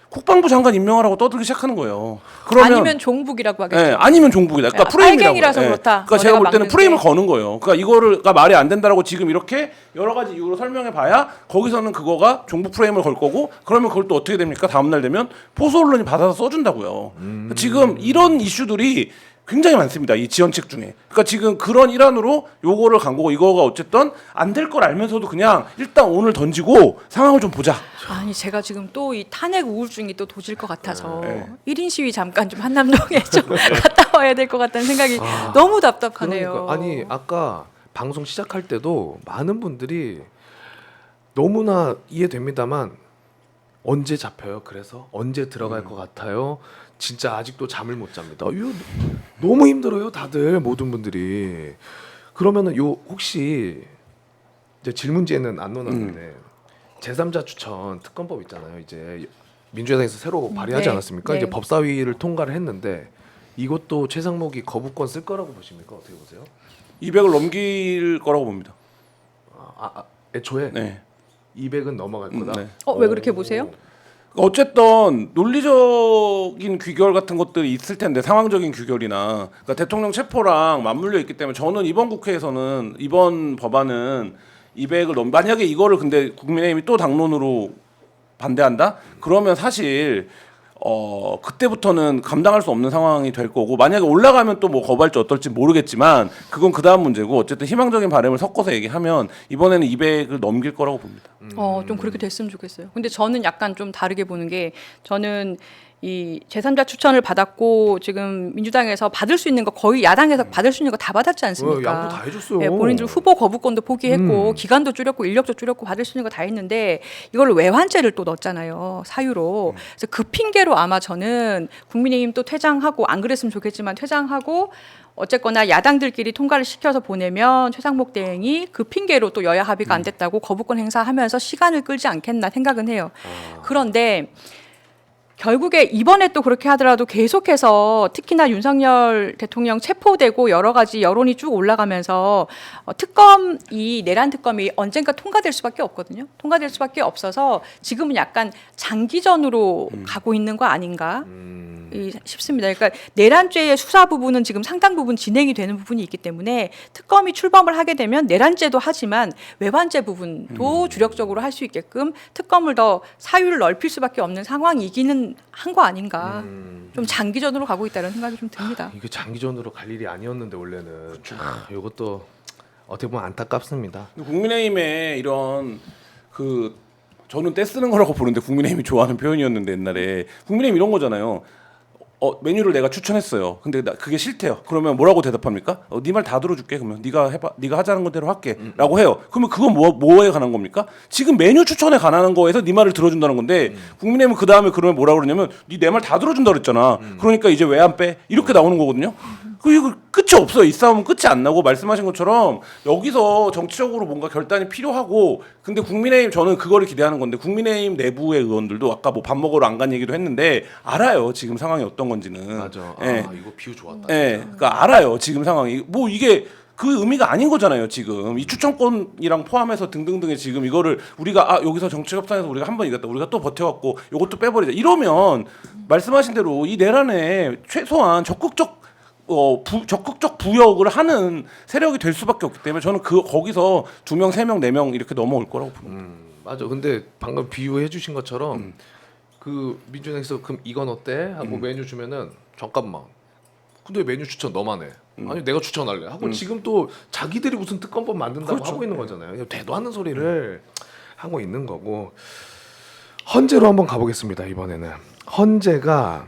Speaker 2: 국방부 장관 임명하라고 떠들기 시작하는 거예요. 그러면
Speaker 3: 아니면 종북이라고 하겠죠.
Speaker 2: 예, 아니면 종북이다. 그러니까 프레임이라고.
Speaker 3: 빨갱이라서
Speaker 2: 예.
Speaker 3: 그렇다.
Speaker 2: 그러니까 제가 볼 때는
Speaker 3: 막는데.
Speaker 2: 프레임을 거는 거예요. 그러니까 이거가 말이 안 된다라고 지금 이렇게 여러 가지 이유로 설명해 봐야 거기서는 그거가 종북 프레임을 걸 거고 그러면 그걸 또 어떻게 됩니까? 다음 날 되면 보수 언론이 받아서 써준다고요. 지금 이런 이슈들이 굉장히 많습니다. 이 지원책 중에. 그러니까 지금 그런 일환으로 요거를 간 거고 이거가 어쨌든 안 될 걸 알면서도 그냥 일단 오늘 던지고 상황을 좀 보자.
Speaker 3: 아니 제가 지금 또 이 탄핵 우울증이 또 도질 것 같아서
Speaker 2: 네.
Speaker 3: 1인 시위 잠깐 좀 한남동에 좀 갔다 와야 될 것 같다는 생각이 너무 답답하네요.
Speaker 1: 그러니까 아니 아까 방송 시작할 때도 많은 분들이 너무나 이해됩니다만 언제 잡혀요? 그래서 언제 들어갈 것 같아요? 진짜 아직도 잠을 못 잡니다. 이거 너무 힘들어요, 다들 모든 분들이. 그러면은 요 혹시 이제 질문지에는 안 넣어놨는데 제3자 추천 특검법 있잖아요. 이제 민주당에서 새로 발의하지
Speaker 3: 네,
Speaker 1: 않았습니까?
Speaker 3: 네.
Speaker 1: 이제 법사위를 통과를 했는데 이것도 최상목이 거부권 쓸 거라고 보십니까? 어떻게 보세요?
Speaker 2: 200을 넘길 거라고 봅니다.
Speaker 1: 애초에
Speaker 2: 네.
Speaker 1: 200은 넘어갈 거다.
Speaker 2: 네.
Speaker 3: 왜 그렇게 보세요?
Speaker 2: 어쨌든 논리적인 규결 같은 것들이 있을 텐데 상황적인 규결이나 그러니까 대통령 체포랑 맞물려 있기 때문에 저는 이번 국회에서는 이번 법안은 200을 만약에 이거를 근데 국민의힘이 또 당론으로 반대한다? 그러면 사실 그때부터는 감당할 수 없는 상황이 될 거고 만약에 올라가면 또 뭐 거부할지 어떨지 모르겠지만 그건 그 다음 문제고 어쨌든 희망적인 바람을 섞어서 얘기하면 이번에는 200을 넘길 거라고 봅니다.
Speaker 3: 좀 그렇게 됐으면 좋겠어요. 근데 저는 약간 좀 다르게 보는 게 저는 이 제3자 추천을 받았고 지금 민주당에서 받을 수 있는 거 거의 야당에서 받을 수 있는 거 다 받았지 않습니까?
Speaker 1: 양보 다 해줬어요.
Speaker 3: 네, 본인들 후보 거부권도 포기했고 기간도 줄였고 인력도 줄였고 받을 수 있는 거 다 했는데 이걸 외환죄를 또 넣었잖아요. 사유로. 그래서 그 핑계로 아마 저는 국민의힘 또 퇴장하고 안 그랬으면 좋겠지만 퇴장하고 어쨌거나 야당들끼리 통과를 시켜서 보내면 최상목 대행이 그 핑계로 또 여야 합의가 안 됐다고 거부권 행사하면서 시간을 끌지 않겠나 생각은 해요. 그런데 결국에 이번에 또 그렇게 하더라도 계속해서 특히나 윤석열 대통령 체포되고 여러 가지 여론이 쭉 올라가면서 특검이 내란 특검이 언젠가 통과될 수밖에 없거든요. 통과될 수밖에 없어서 지금은 약간 장기전으로 가고 있는 거 아닌가 싶습니다. 그러니까 내란죄의 수사 부분은 지금 상당 부분 진행이 되는 부분이 있기 때문에 특검이 출범을 하게 되면 내란죄도 하지만 외환죄 부분도 주력적으로 할 수 있게끔 특검을 더 사유를 넓힐 수밖에 없는 상황이기는 한 거 아닌가. 좀 장기전으로 가고 있다는 생각이 좀 듭니다.
Speaker 1: 이게 장기전으로 갈 일이 아니었는데 원래는. 이것도 어떻게 보면 안타깝습니다.
Speaker 2: 국민의힘의 이런 저는 떼쓰는 거라고 보는데 국민의힘이 좋아하는 표현이었는데 옛날에 국민의힘 이런 거잖아요. 메뉴를 내가 추천했어요. 근데 그게 싫대요. 그러면 뭐라고 대답합니까? 네 말 다 들어줄게. 그러면 네가 해봐. 네가 하자는 대로 할게.라고 해요. 그러면 그건 뭐에 관한 겁니까? 지금 메뉴 추천에 관한 거에서 네 말을 들어준다는 건데 국민의힘은 그 다음에 그러면 뭐라 그러냐면 네 내 말 다 들어준다 그랬잖아. 그러니까 이제 왜 안 빼? 이렇게 나오는 거거든요. 이거 끝이 없어요. 이 싸움은 끝이 안 나고 말씀하신 것처럼 여기서 정치적으로 뭔가 결단이 필요하고 근데 국민의힘 저는 그거를 기대하는 건데 국민의힘 내부의 의원들도 아까 뭐 밥 먹으러 안 간 얘기도 했는데 알아요. 지금 상황이 어떤 건지는.
Speaker 1: 맞아.
Speaker 2: 예.
Speaker 1: 이거 비유 좋았다.
Speaker 2: 예. 그러니까 알아요. 지금 상황이. 뭐 이게 그 의미가 아닌 거잖아요. 지금 이 추천권이랑 포함해서 등등등의 지금 이거를 우리가 여기서 정치 협상에서 우리가 한 번 이겼다. 우리가 또 버텨갖고 이것도 빼버리자. 이러면 말씀하신 대로 이 내란에 최소한 적극적 부역을 하는 세력이 될 수밖에 없기 때문에 저는 거기서 2명, 3명, 4명 이렇게 넘어올 거라고 봅니다.
Speaker 1: 맞아. 근데 방금 비유해 주신 것처럼 그 민주당에서 그럼 이건 어때? 하고 메뉴 주면은 잠깐만. 근데 메뉴 추천 너만 해. 아니 내가 추천할래. 하고 지금 또 자기들이 무슨 특검법 만든다고
Speaker 2: 그렇죠.
Speaker 1: 하고 있는 거잖아요. 되도 않는 소리를 하고 있는 거고. 헌재로 한번 가보겠습니다. 이번에는 헌재가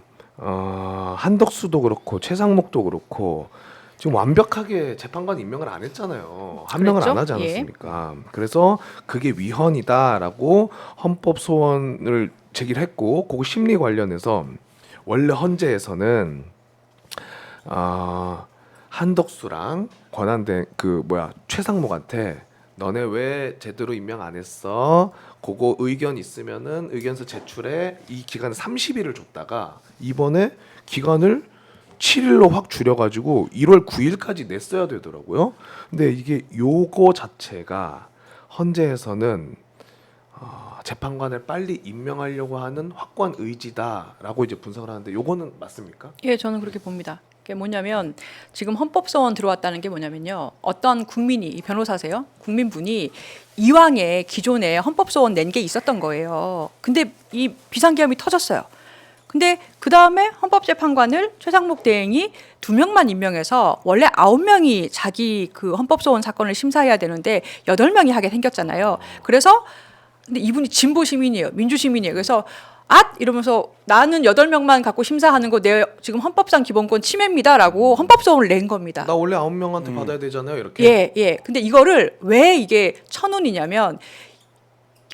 Speaker 1: 한덕수도 그렇고 최상목도 그렇고 지금 완벽하게 재판관 임명을 안 했잖아요. 한 명을 안 하지 않았습니까? 그래서 그게 위헌이다라고 헌법 소원을 제기를 했고 그거 심리 관련해서 원래 헌재에서는 한덕수랑 최상목한테 너네 왜 제대로 임명 안 했어? 그거 의견 있으면은 의견서 제출해. 이 기간을 30일을 줬다가 이번에 기간을 7일로 확 줄여가지고 1월 9일까지 냈어야 되더라고요. 근데 이게 요거 자체가 헌재에서는 재판관을 빨리 임명하려고 하는 확고한 의지다라고 이제 분석을 하는데 요거는 맞습니까?
Speaker 3: 예, 저는 그렇게 봅니다. 그게 뭐냐면 지금 헌법소원 들어왔다는 게 뭐냐면요. 어떤 국민이 이 변호사세요? 국민분이 이왕에 기존에 헌법소원 낸 게 있었던 거예요. 근데 이 비상계엄이 터졌어요. 근데 그 다음에 헌법재판관을 최상목 대행이 2명만 임명해서 원래 9명이 자기 그 헌법소원 사건을 심사해야 되는데 8명이 하게 생겼잖아요. 그래서 근데 이분이 진보 시민이에요. 민주 시민이에요. 그래서 이러면서 나는 8명만 갖고 심사하는 거 내 지금 헌법상 기본권 침해입니다라고 헌법소원을 낸 겁니다.
Speaker 1: 나 원래 9명한테 받아야 되잖아요. 이렇게.
Speaker 3: 예, 예. 근데 이거를 왜 이게 천운이냐면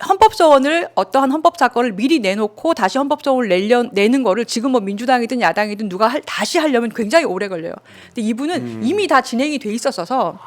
Speaker 3: 헌법소원을 어떠한 헌법 사건을 미리 내놓고 다시 헌법소원을 내는 거를 지금 뭐 민주당이든 야당이든 누가 다시 하려면 굉장히 오래 걸려요. 근데 이분은 이미 다 진행이 돼 있었어서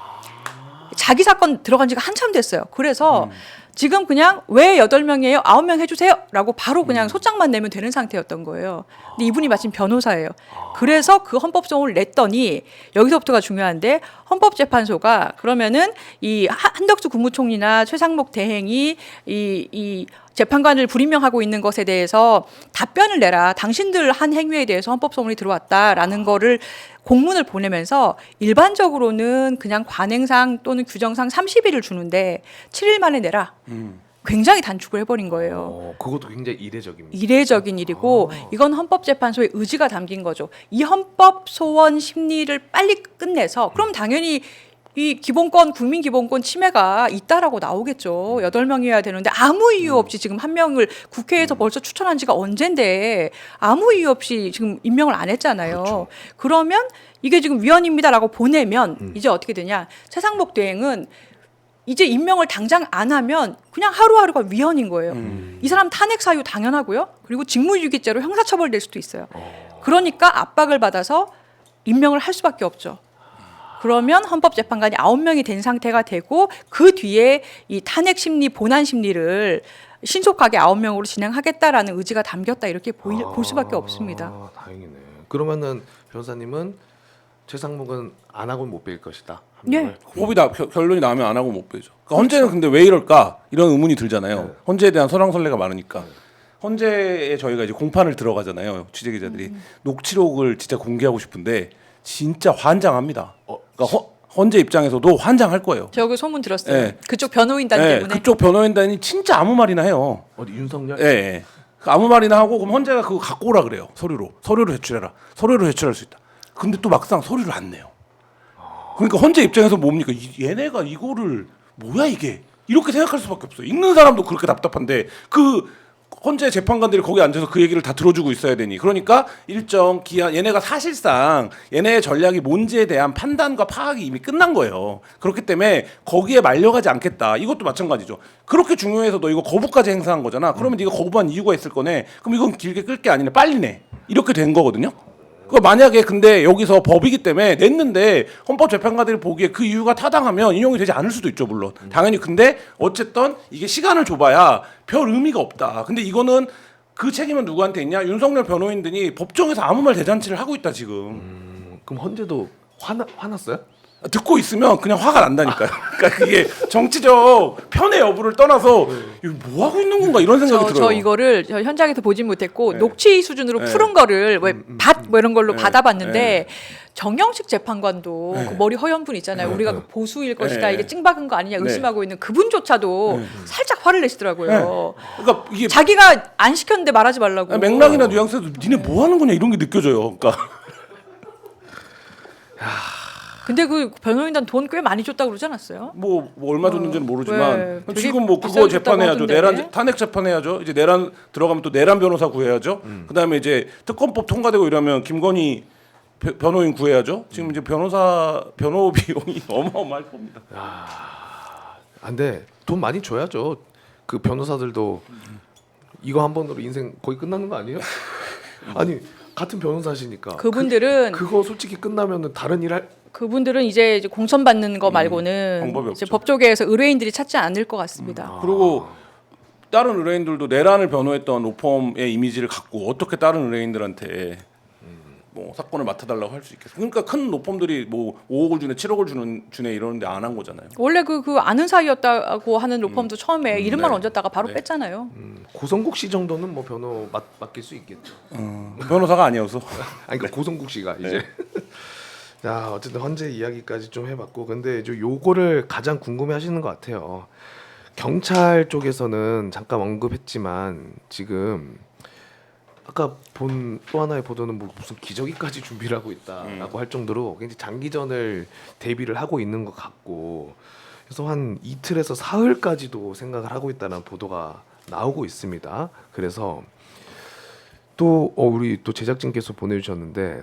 Speaker 3: 자기 사건 들어간 지가 한참 됐어요. 그래서 지금 그냥 왜 8명이에요? 9명 해주세요. 라고 바로 그냥 소장만 내면 되는 상태였던 거예요. 근데 이분이 마침 변호사예요. 그래서 그 헌법소원을 냈더니 여기서부터가 중요한데 헌법재판소가 그러면은 이 한덕수 국무총리나 최상목 대행이 이 재판관을 불임명하고 있는 것에 대해서 답변을 내라. 당신들 한 행위에 대해서 헌법소원이 들어왔다라는 거를 공문을 보내면서 일반적으로는 그냥 관행상 또는 규정상 30일을 주는데 7일 만에 내라. 굉장히 단축을 해버린 거예요.
Speaker 1: 그것도 굉장히 이례적입니다.
Speaker 3: 이례적인 일이고 이건 헌법재판소의 의지가 담긴 거죠. 이 헌법소원 심리를 빨리 끝내서 그럼 당연히 이 기본권 국민 기본권 침해가 있다라고 나오겠죠. 8명이어야 되는데 아무 이유 없이 지금 1명을 국회에서 벌써 추천한 지가 언젠데 아무 이유 없이 지금 임명을 안 했잖아요.
Speaker 1: 그렇죠.
Speaker 3: 그러면 이게 지금 위헌입니다라고 보내면 이제 어떻게 되냐? 최상목 대행은 이제 임명을 당장 안 하면 그냥 하루하루가 위헌인 거예요. 이 사람 탄핵 사유 당연하고요. 그리고 직무유기죄로 형사처벌될 수도 있어요. 그러니까 압박을 받아서 임명을 할 수밖에 없죠. 그러면 헌법재판관이 9명이 된 상태가 되고 그 뒤에 이 탄핵 심리, 본안 심리를 신속하게 9명으로 진행하겠다라는 의지가 담겼다 이렇게 볼 수밖에 없습니다.
Speaker 1: 다행이네. 그러면은 변호사님은 최상목은 안 하고는 못 뺄 것이다.
Speaker 3: 예.
Speaker 2: 법이 결론이 나오면 안 하고 못 빼죠. 그러니까 헌재는 근데 왜 이럴까 이런 의문이 들잖아요. 헌재에 대한 설왕설래가 많으니까. 헌재에 저희가 이제 공판을 들어가잖아요. 취재 기자들이 녹취록을 진짜 공개하고 싶은데 진짜 환장합니다. 그러니까 헌재 입장에서도 환장할 거예요.
Speaker 3: 저 그 소문 들었어요.
Speaker 2: 네.
Speaker 3: 그쪽 변호인단
Speaker 2: 네,
Speaker 3: 때문에.
Speaker 2: 그쪽 변호인단이 진짜 아무 말이나 해요.
Speaker 1: 어디 윤석열?
Speaker 2: 예, 예. 아무 말이나 하고 그럼 헌재가 그거 갖고 오라 그래요. 서류로 제출해라. 서류로 제출할 수 있다. 근데 또 막상 서류를 안 내요. 그러니까 헌재 입장에서 뭡니까? 얘네가 이거를 뭐야 이게 이렇게 생각할 수밖에 없어요. 읽는 사람도 그렇게 답답한데 그 헌재 재판관들이 거기 앉아서 그 얘기를 다 들어주고 있어야 되니 그러니까 일정 기한 얘네가 사실상 얘네의 전략이 뭔지에 대한 판단과 파악이 이미 끝난 거예요. 그렇기 때문에 거기에 말려가지 않겠다. 이것도 마찬가지죠. 그렇게 중요해서 너 이거 거부까지 행사한 거잖아. 그러면 네가 거부한 이유가 있을 거네. 그럼 이건 길게 끌 게 아니라 빨리 내. 이렇게 된 거거든요. 그 만약에 근데 여기서 법이기 때문에 냈는데 헌법재판관들이 보기에 그 이유가 타당하면 인용이 되지 않을 수도 있죠 물론 당연히. 근데 어쨌든 이게 시간을 줘봐야 별 의미가 없다. 근데 이거는 그 책임은 누구한테 있냐? 윤석열 변호인들이 법정에서 아무 말 대잔치를 하고 있다 지금.
Speaker 1: 그럼 헌재도 화났어요?
Speaker 2: 듣고 있으면 그냥 화가 난다니까요. 그러니까 그게 정치적 편의 여부를 떠나서 이거 뭐 하고 있는 건가 이런 생각이 들어요.
Speaker 3: 저 이거를 저 현장에서 보진 못했고
Speaker 2: 네.
Speaker 3: 녹취 수준으로
Speaker 2: 네.
Speaker 3: 푸른 거를 뭐 이런 걸로
Speaker 2: 네.
Speaker 3: 받아봤는데
Speaker 2: 네.
Speaker 3: 정영식 재판관도
Speaker 2: 네.
Speaker 3: 그 머리 허연 분 있잖아요.
Speaker 2: 네.
Speaker 3: 우리가 그 보수일 것이다.
Speaker 2: 네.
Speaker 3: 이게 찡박은 거 아니냐
Speaker 2: 네.
Speaker 3: 의심하고 있는 그분조차도 살짝 화를 내시더라고요.
Speaker 2: 그러니까 이게
Speaker 3: 자기가 안 시켰는데 말하지 말라고.
Speaker 2: 맥락이나 뉘앙스에도 니네 뭐 하는 거냐 이런 게 느껴져요. 그러니까
Speaker 3: 근데 그 변호인단 돈 꽤 많이 줬다고 그러지 않았어요?
Speaker 2: 뭐 얼마 줬는지는 모르지만
Speaker 3: 되게
Speaker 2: 지금 뭐
Speaker 3: 비싸게
Speaker 2: 그거
Speaker 3: 줬다고
Speaker 2: 재판해야죠.
Speaker 3: 하던데.
Speaker 2: 탄핵 재판해야죠. 이제 내란 들어가면 또 내란 변호사 구해야죠. 그다음에 이제 특검법 통과되고 이러면 김건희 변호인 구해야죠. 지금 이제 변호 비용이 어마어마할 겁니다.
Speaker 1: 안돼. 돈 많이 줘야죠. 그 변호사들도 이거 한 번으로 인생 거의 끝나는 거 아니에요? 아니 같은 변호사시니까
Speaker 3: 그분들은
Speaker 1: 그거 솔직히 끝나면은 다른 일 할
Speaker 3: 그분들은 이제 공천 받는 거 말고는
Speaker 2: 방법이
Speaker 3: 이제
Speaker 2: 없죠.
Speaker 3: 법조계에서 의뢰인들이 찾지 않을 것 같습니다.
Speaker 2: 그리고 다른 의뢰인들도 내란을 변호했던 로펌의 이미지를 갖고 어떻게 다른 의뢰인들한테 뭐 사건을 맡아달라고 할 수 있겠어요? 그러니까 큰 로펌들이 뭐 5억을 주네, 7억을 주네 이러는데 안 한 거잖아요.
Speaker 3: 원래 그 아는 사이였다고 하는 로펌도 처음에 이름만
Speaker 2: 네.
Speaker 3: 얹었다가 바로
Speaker 2: 네.
Speaker 3: 뺐잖아요.
Speaker 1: 고성국 씨 정도는 뭐 변호 맡길 수 있겠죠.
Speaker 2: 변호사가 아니어서.
Speaker 1: 아니 그러니까 고성국 씨가 이제 자 어쨌든 헌재 이야기까지 좀 해봤고 근데 이제 요거를 가장 궁금해하시는 것 같아요. 경찰 쪽에서는 잠깐 언급했지만 지금 아까 본 또 하나의 보도는 뭐 무슨 기저귀까지 준비를 하고 있다라고 할 정도로 굉장히 장기전을 대비를 하고 있는 것 같고 그래서 한 이틀에서 사흘까지도 생각을 하고 있다는 보도가 나오고 있습니다. 그래서 또 우리 또 제작진께서 보내주셨는데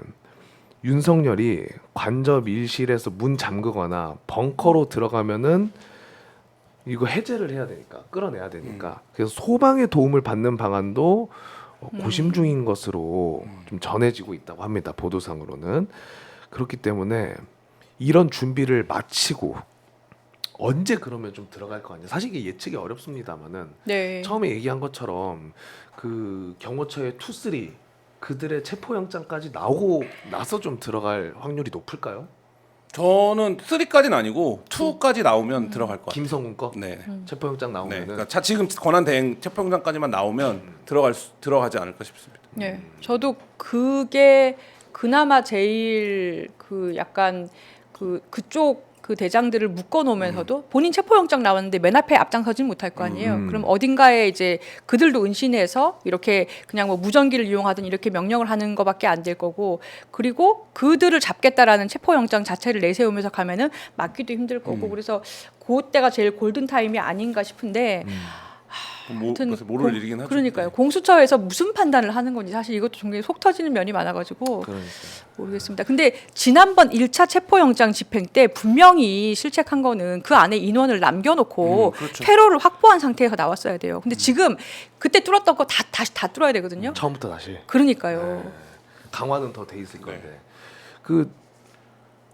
Speaker 1: 윤석열이 관저 밀실에서 문 잠그거나 벙커로 들어가면은 이거 해제를 해야 되니까 끌어내야 되니까 그래서 소방의 도움을 받는 방안도 고심 중인 것으로 좀 전해지고 있다고 합니다. 보도상으로는 그렇기 때문에 이런 준비를 마치고 언제 그러면 좀 들어갈 거 아니에요. 사실 이게 예측이 어렵습니다만은
Speaker 3: 네.
Speaker 1: 처음에 얘기한 것처럼 그 경호처의 투쓰리 그들의 체포영장까지 나오고 나서 좀 들어갈 확률이 높을까요?
Speaker 2: 저는 3까지는 아니고 2까지 나오면 들어갈 것 같아요.
Speaker 1: 김성훈 거
Speaker 2: 네.
Speaker 1: 체포영장
Speaker 2: 네.
Speaker 1: 나오면은
Speaker 2: 그러니까 지금 권한 대행 체포영장까지만 나오면 들어가지 않을까 싶습니다.
Speaker 3: 네. 저도 그게 그나마 제일 그 약간 그쪽 그 대장들을 묶어 놓으면서도 본인 체포영장 나왔는데 맨 앞에 앞장서진 못할 거 아니에요. 그럼 어딘가에 이제 그들도 은신해서 이렇게 그냥 뭐 무전기를 이용하든 이렇게 명령을 하는 거밖에 안 될 거고 그리고 그들을 잡겠다라는 체포영장 자체를 내세우면서 가면은 막기도 힘들 거고 그래서 그때가 제일 골든 타임이 아닌가 싶은데 하여튼
Speaker 2: 모를 일이긴 하죠.
Speaker 3: 그러니까요. 공수처에서 무슨 판단을 하는 건지 사실 이것도 굉장히 속 터지는 면이 많아가지고
Speaker 1: 그러니까
Speaker 3: 모르겠습니다. 근데 지난번 1차 체포영장 집행 때 분명히 실책한 거는 그 안에 인원을 남겨놓고
Speaker 2: 그렇죠.
Speaker 3: 퇴로를 확보한 상태에서 나왔어야 돼요. 근데 지금 그때 뚫었던 거 다시 다 뚫어야 되거든요.
Speaker 1: 처음부터 다시
Speaker 3: 그러니까요.
Speaker 1: 강화는 더 돼 있을 건데 그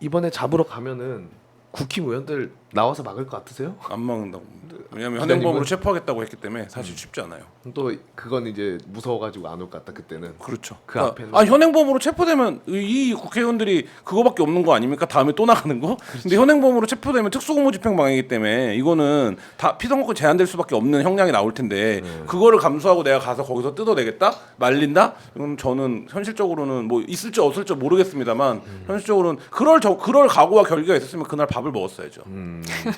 Speaker 1: 이번에 잡으러 가면은 국힘의원들 나와서 막을 것 같으세요?
Speaker 2: 안 막는다고 봅니다. 왜냐하면
Speaker 1: 부장님은?
Speaker 2: 현행범으로 체포하겠다고 했기 때문에 사실 쉽지 않아요.
Speaker 1: 또 그건 이제 무서워가지고 안 올 것 같다 그때는.
Speaker 2: 그렇죠.
Speaker 1: 그 앞에는
Speaker 2: 현행범으로 체포되면 이 국회의원들이 그거밖에 없는 거 아닙니까? 다음에 또 나가는 거? 근데 현행범으로 체포되면 특수공무집행방해이기 때문에 이거는 다 피선거권 제한될 수밖에 없는 형량이 나올 텐데 그거를 감수하고 내가 가서 거기서 뜯어내겠다? 말린다? 이건 저는 현실적으로는 뭐 있을지 없을지 모르겠습니다만 현실적으로는 그럴 각오와 결기가 있었으면 그날 밥을 먹었어야죠.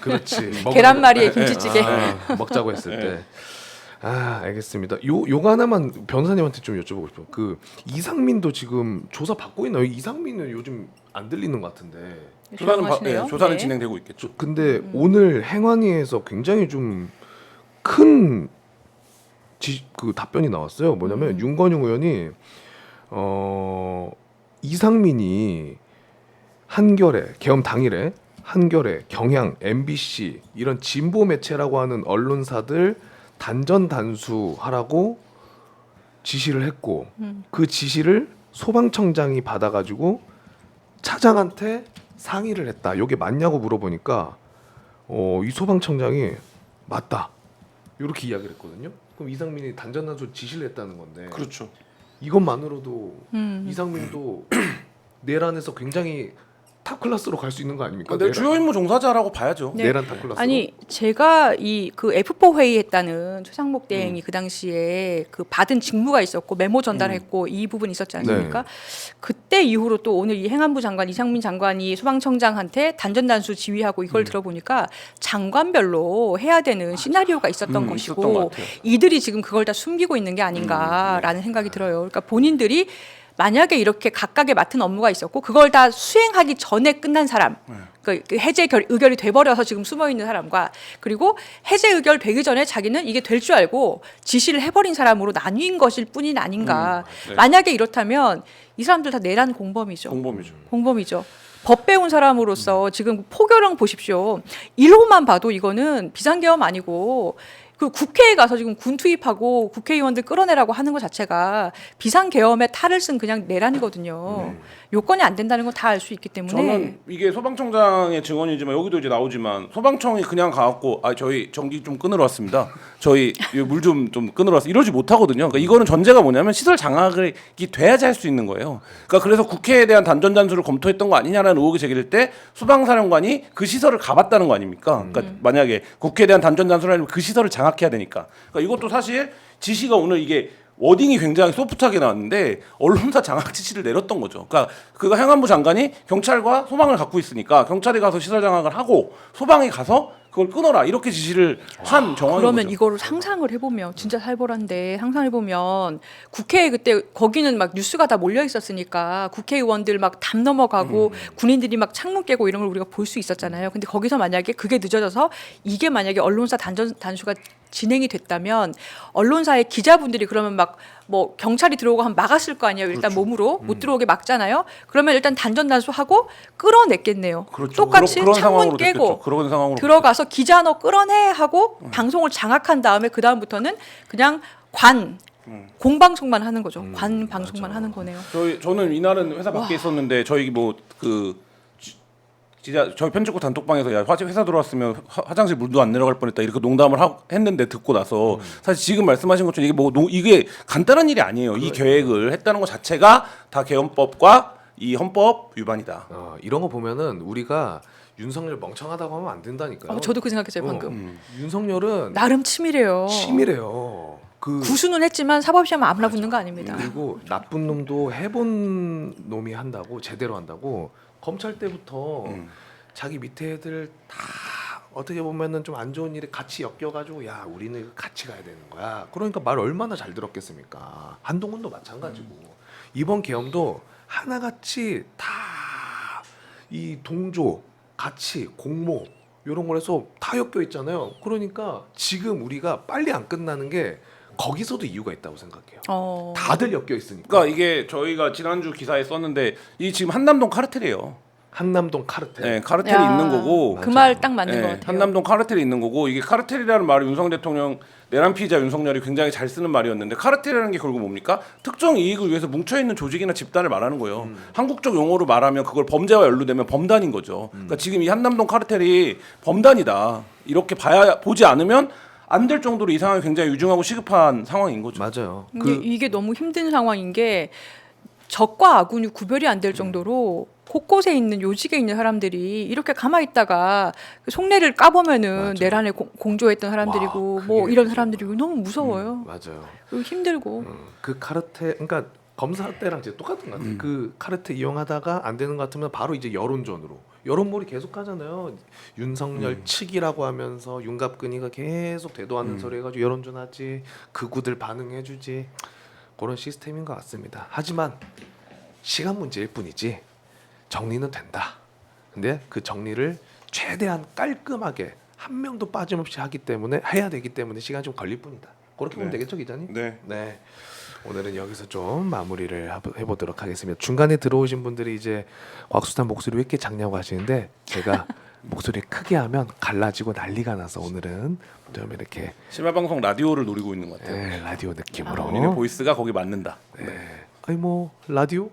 Speaker 1: 그렇지.
Speaker 3: 계란말이에 김치찌개.
Speaker 1: 먹자고 했을 때. 아 알겠습니다. 요거 하나만 변호사님한테 좀 여쭤보고 싶어요. 그 이상민도 지금 조사 받고 있나요? 이상민은 요즘 안 들리는 것 같은데.
Speaker 3: 조용하시네요.
Speaker 2: 조사는
Speaker 3: 네.
Speaker 2: 진행되고 있겠죠.
Speaker 1: 근데 오늘 행안위에서 굉장히 좀 큰 그 답변이 나왔어요. 뭐냐면 윤건용 의원이 이상민이 한겨레 계엄 당일에 한겨레, 경향, MBC 이런 진보 매체라고 하는 언론사들 단전 단수하라고 지시를 했고 그 지시를 소방청장이 받아가지고 차장한테 상의를 했다. 이게 맞냐고 물어보니까 이 소방청장이 맞다. 이렇게 이야기를 했거든요. 그럼 이상민이 단전 단수 지시를 했다는 건데
Speaker 2: 그렇죠.
Speaker 1: 이것만으로도 이상민도 내란에서 굉장히 탑 클래스로 갈 수 있는 거 아닙니까?
Speaker 2: 근데 주요 임무 종사자라고 봐야죠.
Speaker 3: 네.
Speaker 1: 내란 탑 클래스.
Speaker 3: 아니 제가 그 F4 회의했다는 최상목 대행이 그 당시에 그 받은 직무가 있었고 메모 전달했고 이 부분 있었지 않습니까? 그때 이후로 또 오늘 이 행안부 장관 이상민 장관이 소방청장한테 단전단수 지휘하고 이걸 들어보니까 장관별로 해야 되는 시나리오가 있었던
Speaker 2: 있었던
Speaker 3: 것이고
Speaker 2: 것 같아요.
Speaker 3: 이들이 지금 그걸 다 숨기고 있는 게 아닌가라는 생각이 들어요. 그러니까 본인들이 만약에 이렇게 각각의 맡은 업무가 있었고 그걸 다 수행하기 전에 끝난 사람, 그 해제 의결이 돼버려서 지금 숨어 있는 사람과 그리고 해제 의결 되기 전에 자기는 이게 될 줄 알고 지시를 해버린 사람으로 나뉜 것일 뿐인 아닌가.
Speaker 2: 네.
Speaker 3: 만약에 이렇다면 이 사람들 다 내란 공범이죠.
Speaker 2: 공범이죠.
Speaker 3: 공범이죠. 법 배운 사람으로서 지금 포교령 보십시오. 1호만 봐도 이거는 비상계엄 아니고 그 국회에 가서 지금 군 투입하고 국회의원들 끌어내라고 하는 것 자체가 비상계엄에 탈을 쓴 그냥 내란이거든요. 요건이 안 된다는 건 다 알 수 있기 때문에
Speaker 2: 저는 이게 소방청장의 증언이지만 여기도 이제 나오지만 소방청이 그냥 가갖고 저희 전기 좀 끊으러 왔습니다. 저희 물 좀 끊으러 왔습니다. 이러지 못하거든요. 그러니까 이거는 전제가 뭐냐면 시설 장악이 돼야지 할 수 있는 거예요. 그러니까 그래서 국회에 대한 단전 단수를 검토했던 거 아니냐라는 의혹이 제기될 때 소방사령관이 그 시설을 가봤다는 거 아닙니까? 그러니까 만약에 국회에 대한 단전 단수를 하려면 그 시설을 장악해야 되니까. 그러니까 이것도 사실 지시가 오늘 이게 워딩이 굉장히 소프트하게 나왔는데 언론사 장악 지시를 내렸던 거죠. 그러니까 그가 행안부 장관이 경찰과 소방을 갖고 있으니까 경찰이 가서 시설 장악을 하고 소방이 가서 그걸 끊어라 이렇게 지시를 한 정황인
Speaker 3: 그러면
Speaker 2: 거죠.
Speaker 3: 이거를 상상을 해보면 진짜 살벌한데 상상해보면 국회에 그때 거기는 막 뉴스가 다 몰려 있었으니까 국회의원들 막 담 넘어가고 군인들이 막 창문 깨고 이런 걸 우리가 볼 수 있었잖아요. 근데 거기서 만약에 그게 늦어져서 이게 만약에 언론사 단수가 진행이 됐다면 언론사의 기자분들이 그러면 막 뭐 경찰이 들어오고 하면 막았을 거 아니에요. 일단 몸으로 못 들어오게 막잖아요. 그러면 일단 단전 단수하고 끌어냈겠네요.
Speaker 2: 그렇죠.
Speaker 3: 똑같이
Speaker 2: 그런
Speaker 3: 창문
Speaker 2: 상황으로
Speaker 3: 깨고
Speaker 2: 됐겠죠. 그런 상황으로
Speaker 3: 들어가서 기자 너 끌어내 하고 방송을 장악한 다음에 그 다음부터는 그냥 공방송만 하는 거죠. 관 방송만 하는 거네요.
Speaker 2: 저는 이날은 회사 밖에 있었는데 저희 진짜 저희 편집국 단톡방에서 야 회사 들어왔으면 화장실 물도 안 내려갈 뻔했다 이렇게 농담을 했는데 듣고 나서 사실 지금 말씀하신 것처럼 이게 간단한 일이 아니에요. 이 계획을 했다는 것 자체가 다 개헌법과 이 헌법 위반이다.
Speaker 1: 이런 거 보면은 우리가 윤석열 멍청하다고 하면 안 된다니까요.
Speaker 3: 저도 그 생각했어요 방금.
Speaker 1: 윤석열은
Speaker 3: 나름 치밀해요.
Speaker 1: 치밀해요.
Speaker 3: 구수는 했지만 사법시험 아무나 붙는 거 아닙니다.
Speaker 1: 그리고 나쁜 놈도 해본 놈이 한다고 제대로 한다고 검찰 때부터 자기 밑에 애들 다 어떻게 보면은 좀 안 좋은 일에 같이 엮여가지고 야 우리는 이거 같이 가야 되는 거야. 그러니까 말 얼마나 잘 들었겠습니까. 한동훈도 마찬가지고 이번 계엄도 하나같이 다 이 동조 같이 공모 이런 걸 해서 다 엮여 있잖아요. 그러니까 지금 우리가 빨리 안 끝나는 게 거기서도 이유가 있다고 생각해요. 다들 엮여 있으니까.
Speaker 2: 그러니까 이게 저희가 지난주 기사에 썼는데 이 지금 한남동 카르텔이에요.
Speaker 1: 한남동 카르텔.
Speaker 2: 네, 카르텔이
Speaker 3: 야,
Speaker 2: 있는 거고.
Speaker 3: 그 말 딱 맞는
Speaker 2: 네,
Speaker 3: 것 같아요.
Speaker 2: 한남동 카르텔이 있는 거고 이게 카르텔이라는 말을 윤석열 대통령 내란 피의자 윤석열이 굉장히 잘 쓰는 말이었는데 카르텔이라는 게 결국 뭡니까? 특정 이익을 위해서 뭉쳐 있는 조직이나 집단을 말하는 거예요. 한국적 용어로 말하면 그걸 범죄와 연루되면 범단인 거죠. 그러니까 지금 이 한남동 카르텔이 범단이다. 이렇게 보지 않으면 안 될 정도로 이 상황이 굉장히 유중하고 시급한 상황인 거죠.
Speaker 1: 맞아요.
Speaker 3: 근데 이게 너무 힘든 상황인 게 적과 아군이 구별이 안 될 정도로 곳곳에 있는 요직에 있는 사람들이 이렇게 가만히 있다가 그 속내를 까보면은
Speaker 1: 맞아.
Speaker 3: 내란에 공조했던 사람들이고
Speaker 1: 와,
Speaker 3: 뭐
Speaker 1: 그게
Speaker 3: 이런 사람들이고 너무 무서워요.
Speaker 1: 맞아요.
Speaker 3: 그리고 힘들고.
Speaker 1: 그 카르텔, 그러니까 검사 때랑 진짜 똑같은 것 같아요. 그 카르텔 이용하다가 안 되는 것 같으면 바로 이제 여론전으로 여론몰이 계속 하잖아요. 윤석열 측이라고 하면서 윤갑근이가 계속 대도하는 소리 해가지고 여론전하지, 극우들 반응해주지 그런 시스템인 것 같습니다. 하지만 시간 문제일 뿐이지 정리는 된다. 근데 그 정리를 최대한 깔끔하게 한 명도 빠짐없이 하기 때문에 해야 되기 때문에 시간이 좀 걸릴 뿐이다. 그렇게 보면
Speaker 2: 네.
Speaker 1: 되겠죠, 기자님?
Speaker 2: 네.
Speaker 1: 네. 오늘은 여기서 좀 마무리를 해보도록 하겠습니다. 중간에 들어오신 분들이 이제 곽수산 목소리 왜 이렇게 작냐고 하시는데 제가 목소리 크게 하면 갈라지고 난리가 나서 오늘은 좀 이렇게
Speaker 2: 심야방송 라디오를 노리고 있는 것 같아요.
Speaker 1: 라디오 느낌으로.
Speaker 2: 본인의 보이스가 거기 맞는다.
Speaker 1: 네. 아니 뭐 라디오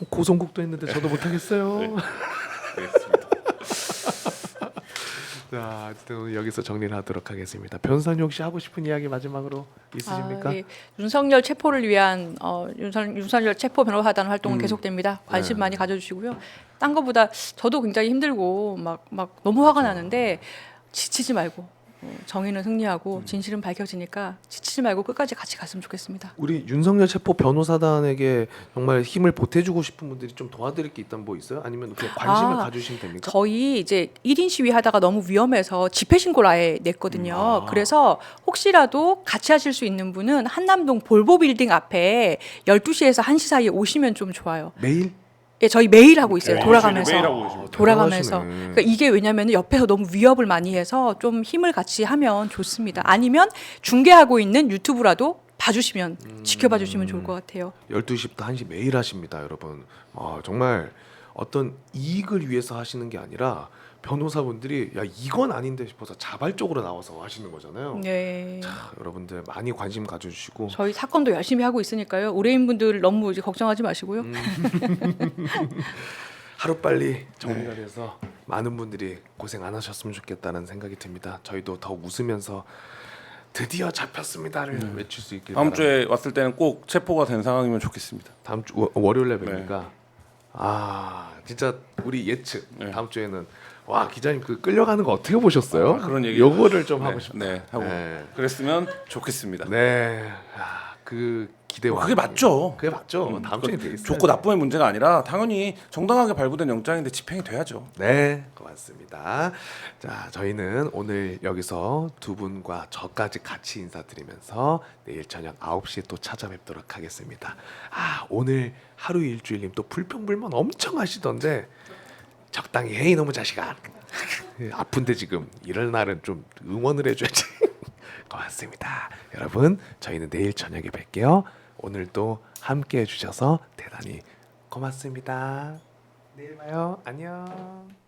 Speaker 1: 고성국도 했는데 저도 못하겠어요.
Speaker 2: 네. 알겠습니다.
Speaker 1: 자, 어쨌든 오늘 여기서 정리를 하도록 하겠습니다. 변호사님 혹시 하고 싶은 이야기 마지막으로 있으십니까?
Speaker 3: 예. 윤석열 체포를 위한 윤석열 체포 변호사단 활동은 계속됩니다. 관심
Speaker 1: 네.
Speaker 3: 많이 가져주시고요. 딴 거보다 저도 굉장히 힘들고 막 너무 화가 나는데 지치지 말고 정의는 승리하고 진실은 밝혀지니까 지치지 말고 끝까지 같이 갔으면 좋겠습니다.
Speaker 1: 우리 윤석열 체포 변호사단에게 정말 힘을 보태주고 싶은 분들이 좀 도와드릴 게 있다면 뭐 있어요? 아니면 그냥 관심을 가주시면 됩니까?
Speaker 3: 저희 이제 1인 시위 하다가 너무 위험해서 집회 신고를 아예 냈거든요. 그래서 혹시라도 같이 하실 수 있는 분은 한남동 볼보 빌딩 앞에 12시에서 1시 사이에 오시면 좀 좋아요.
Speaker 1: 매일?
Speaker 3: 예, 저희 매일 하고 있어요. 돌아가면서.
Speaker 2: 매일 하고 계십니다.
Speaker 3: 돌아가면서.
Speaker 1: 대단하시네.
Speaker 3: 그러니까 이게 왜냐면 옆에서 너무 위협을 많이 해서 좀 힘을 같이 하면 좋습니다. 아니면 중계하고 있는 유튜브라도 봐주시면 지켜봐 주시면 좋을 것 같아요.
Speaker 1: 12시부터 1시 매일 하십니다, 여러분. 정말 어떤 이익을 위해서 하시는 게 아니라 변호사분들이 야 이건 아닌데 싶어서 자발적으로 나와서 하시는 거잖아요.
Speaker 3: 네.
Speaker 1: 자, 여러분들 많이 관심 가져주시고
Speaker 3: 저희 사건도 열심히 하고 있으니까요. 의뢰인분들 너무 이제 걱정하지 마시고요.
Speaker 1: 하루빨리 정리가 돼서 많은 분들이 고생 안 하셨으면 좋겠다는 생각이 듭니다. 저희도 더 웃으면서 드디어 잡혔습니다를 외칠 수 있길
Speaker 2: 다음
Speaker 1: 바랍니다.
Speaker 2: 주에 왔을 때는 꼭 체포가 된 상황이면 좋겠습니다.
Speaker 1: 다음 주 월요일에 뵈니까 아 진짜 우리 예측
Speaker 2: 네.
Speaker 1: 다음 주에는 와 기자님 그 끌려가는 거 어떻게 보셨어요?
Speaker 2: 그런 얘기
Speaker 1: 요거를 좀
Speaker 2: 네,
Speaker 1: 하고 싶다.
Speaker 2: 네, 하고
Speaker 1: 네.
Speaker 2: 그랬으면 좋겠습니다.
Speaker 1: 네. 아, 그 기대와
Speaker 2: 그게 맞죠.
Speaker 1: 그게 맞죠. 다음 주에 되겠어요.
Speaker 2: 좋고 나쁨의 문제가 아니라 당연히 정당하게 발부된 영장인데 집행이 돼야죠.
Speaker 1: 네, 고맙습니다. 자, 저희는 오늘 여기서 두 분과 저까지 같이 인사드리면서 내일 저녁 9시에 또 찾아뵙도록 하겠습니다. 아, 오늘 하루 일주일님 또 불평불만 엄청 하시던데 적당히 해 이놈의 자식아. 아픈데 지금 이럴 날은 좀 응원을 해줘야지. 고맙습니다. 여러분, 저희는 내일 저녁에 뵐게요. 오늘도 함께 해주셔서 대단히 고맙습니다. 내일 봐요. 안녕.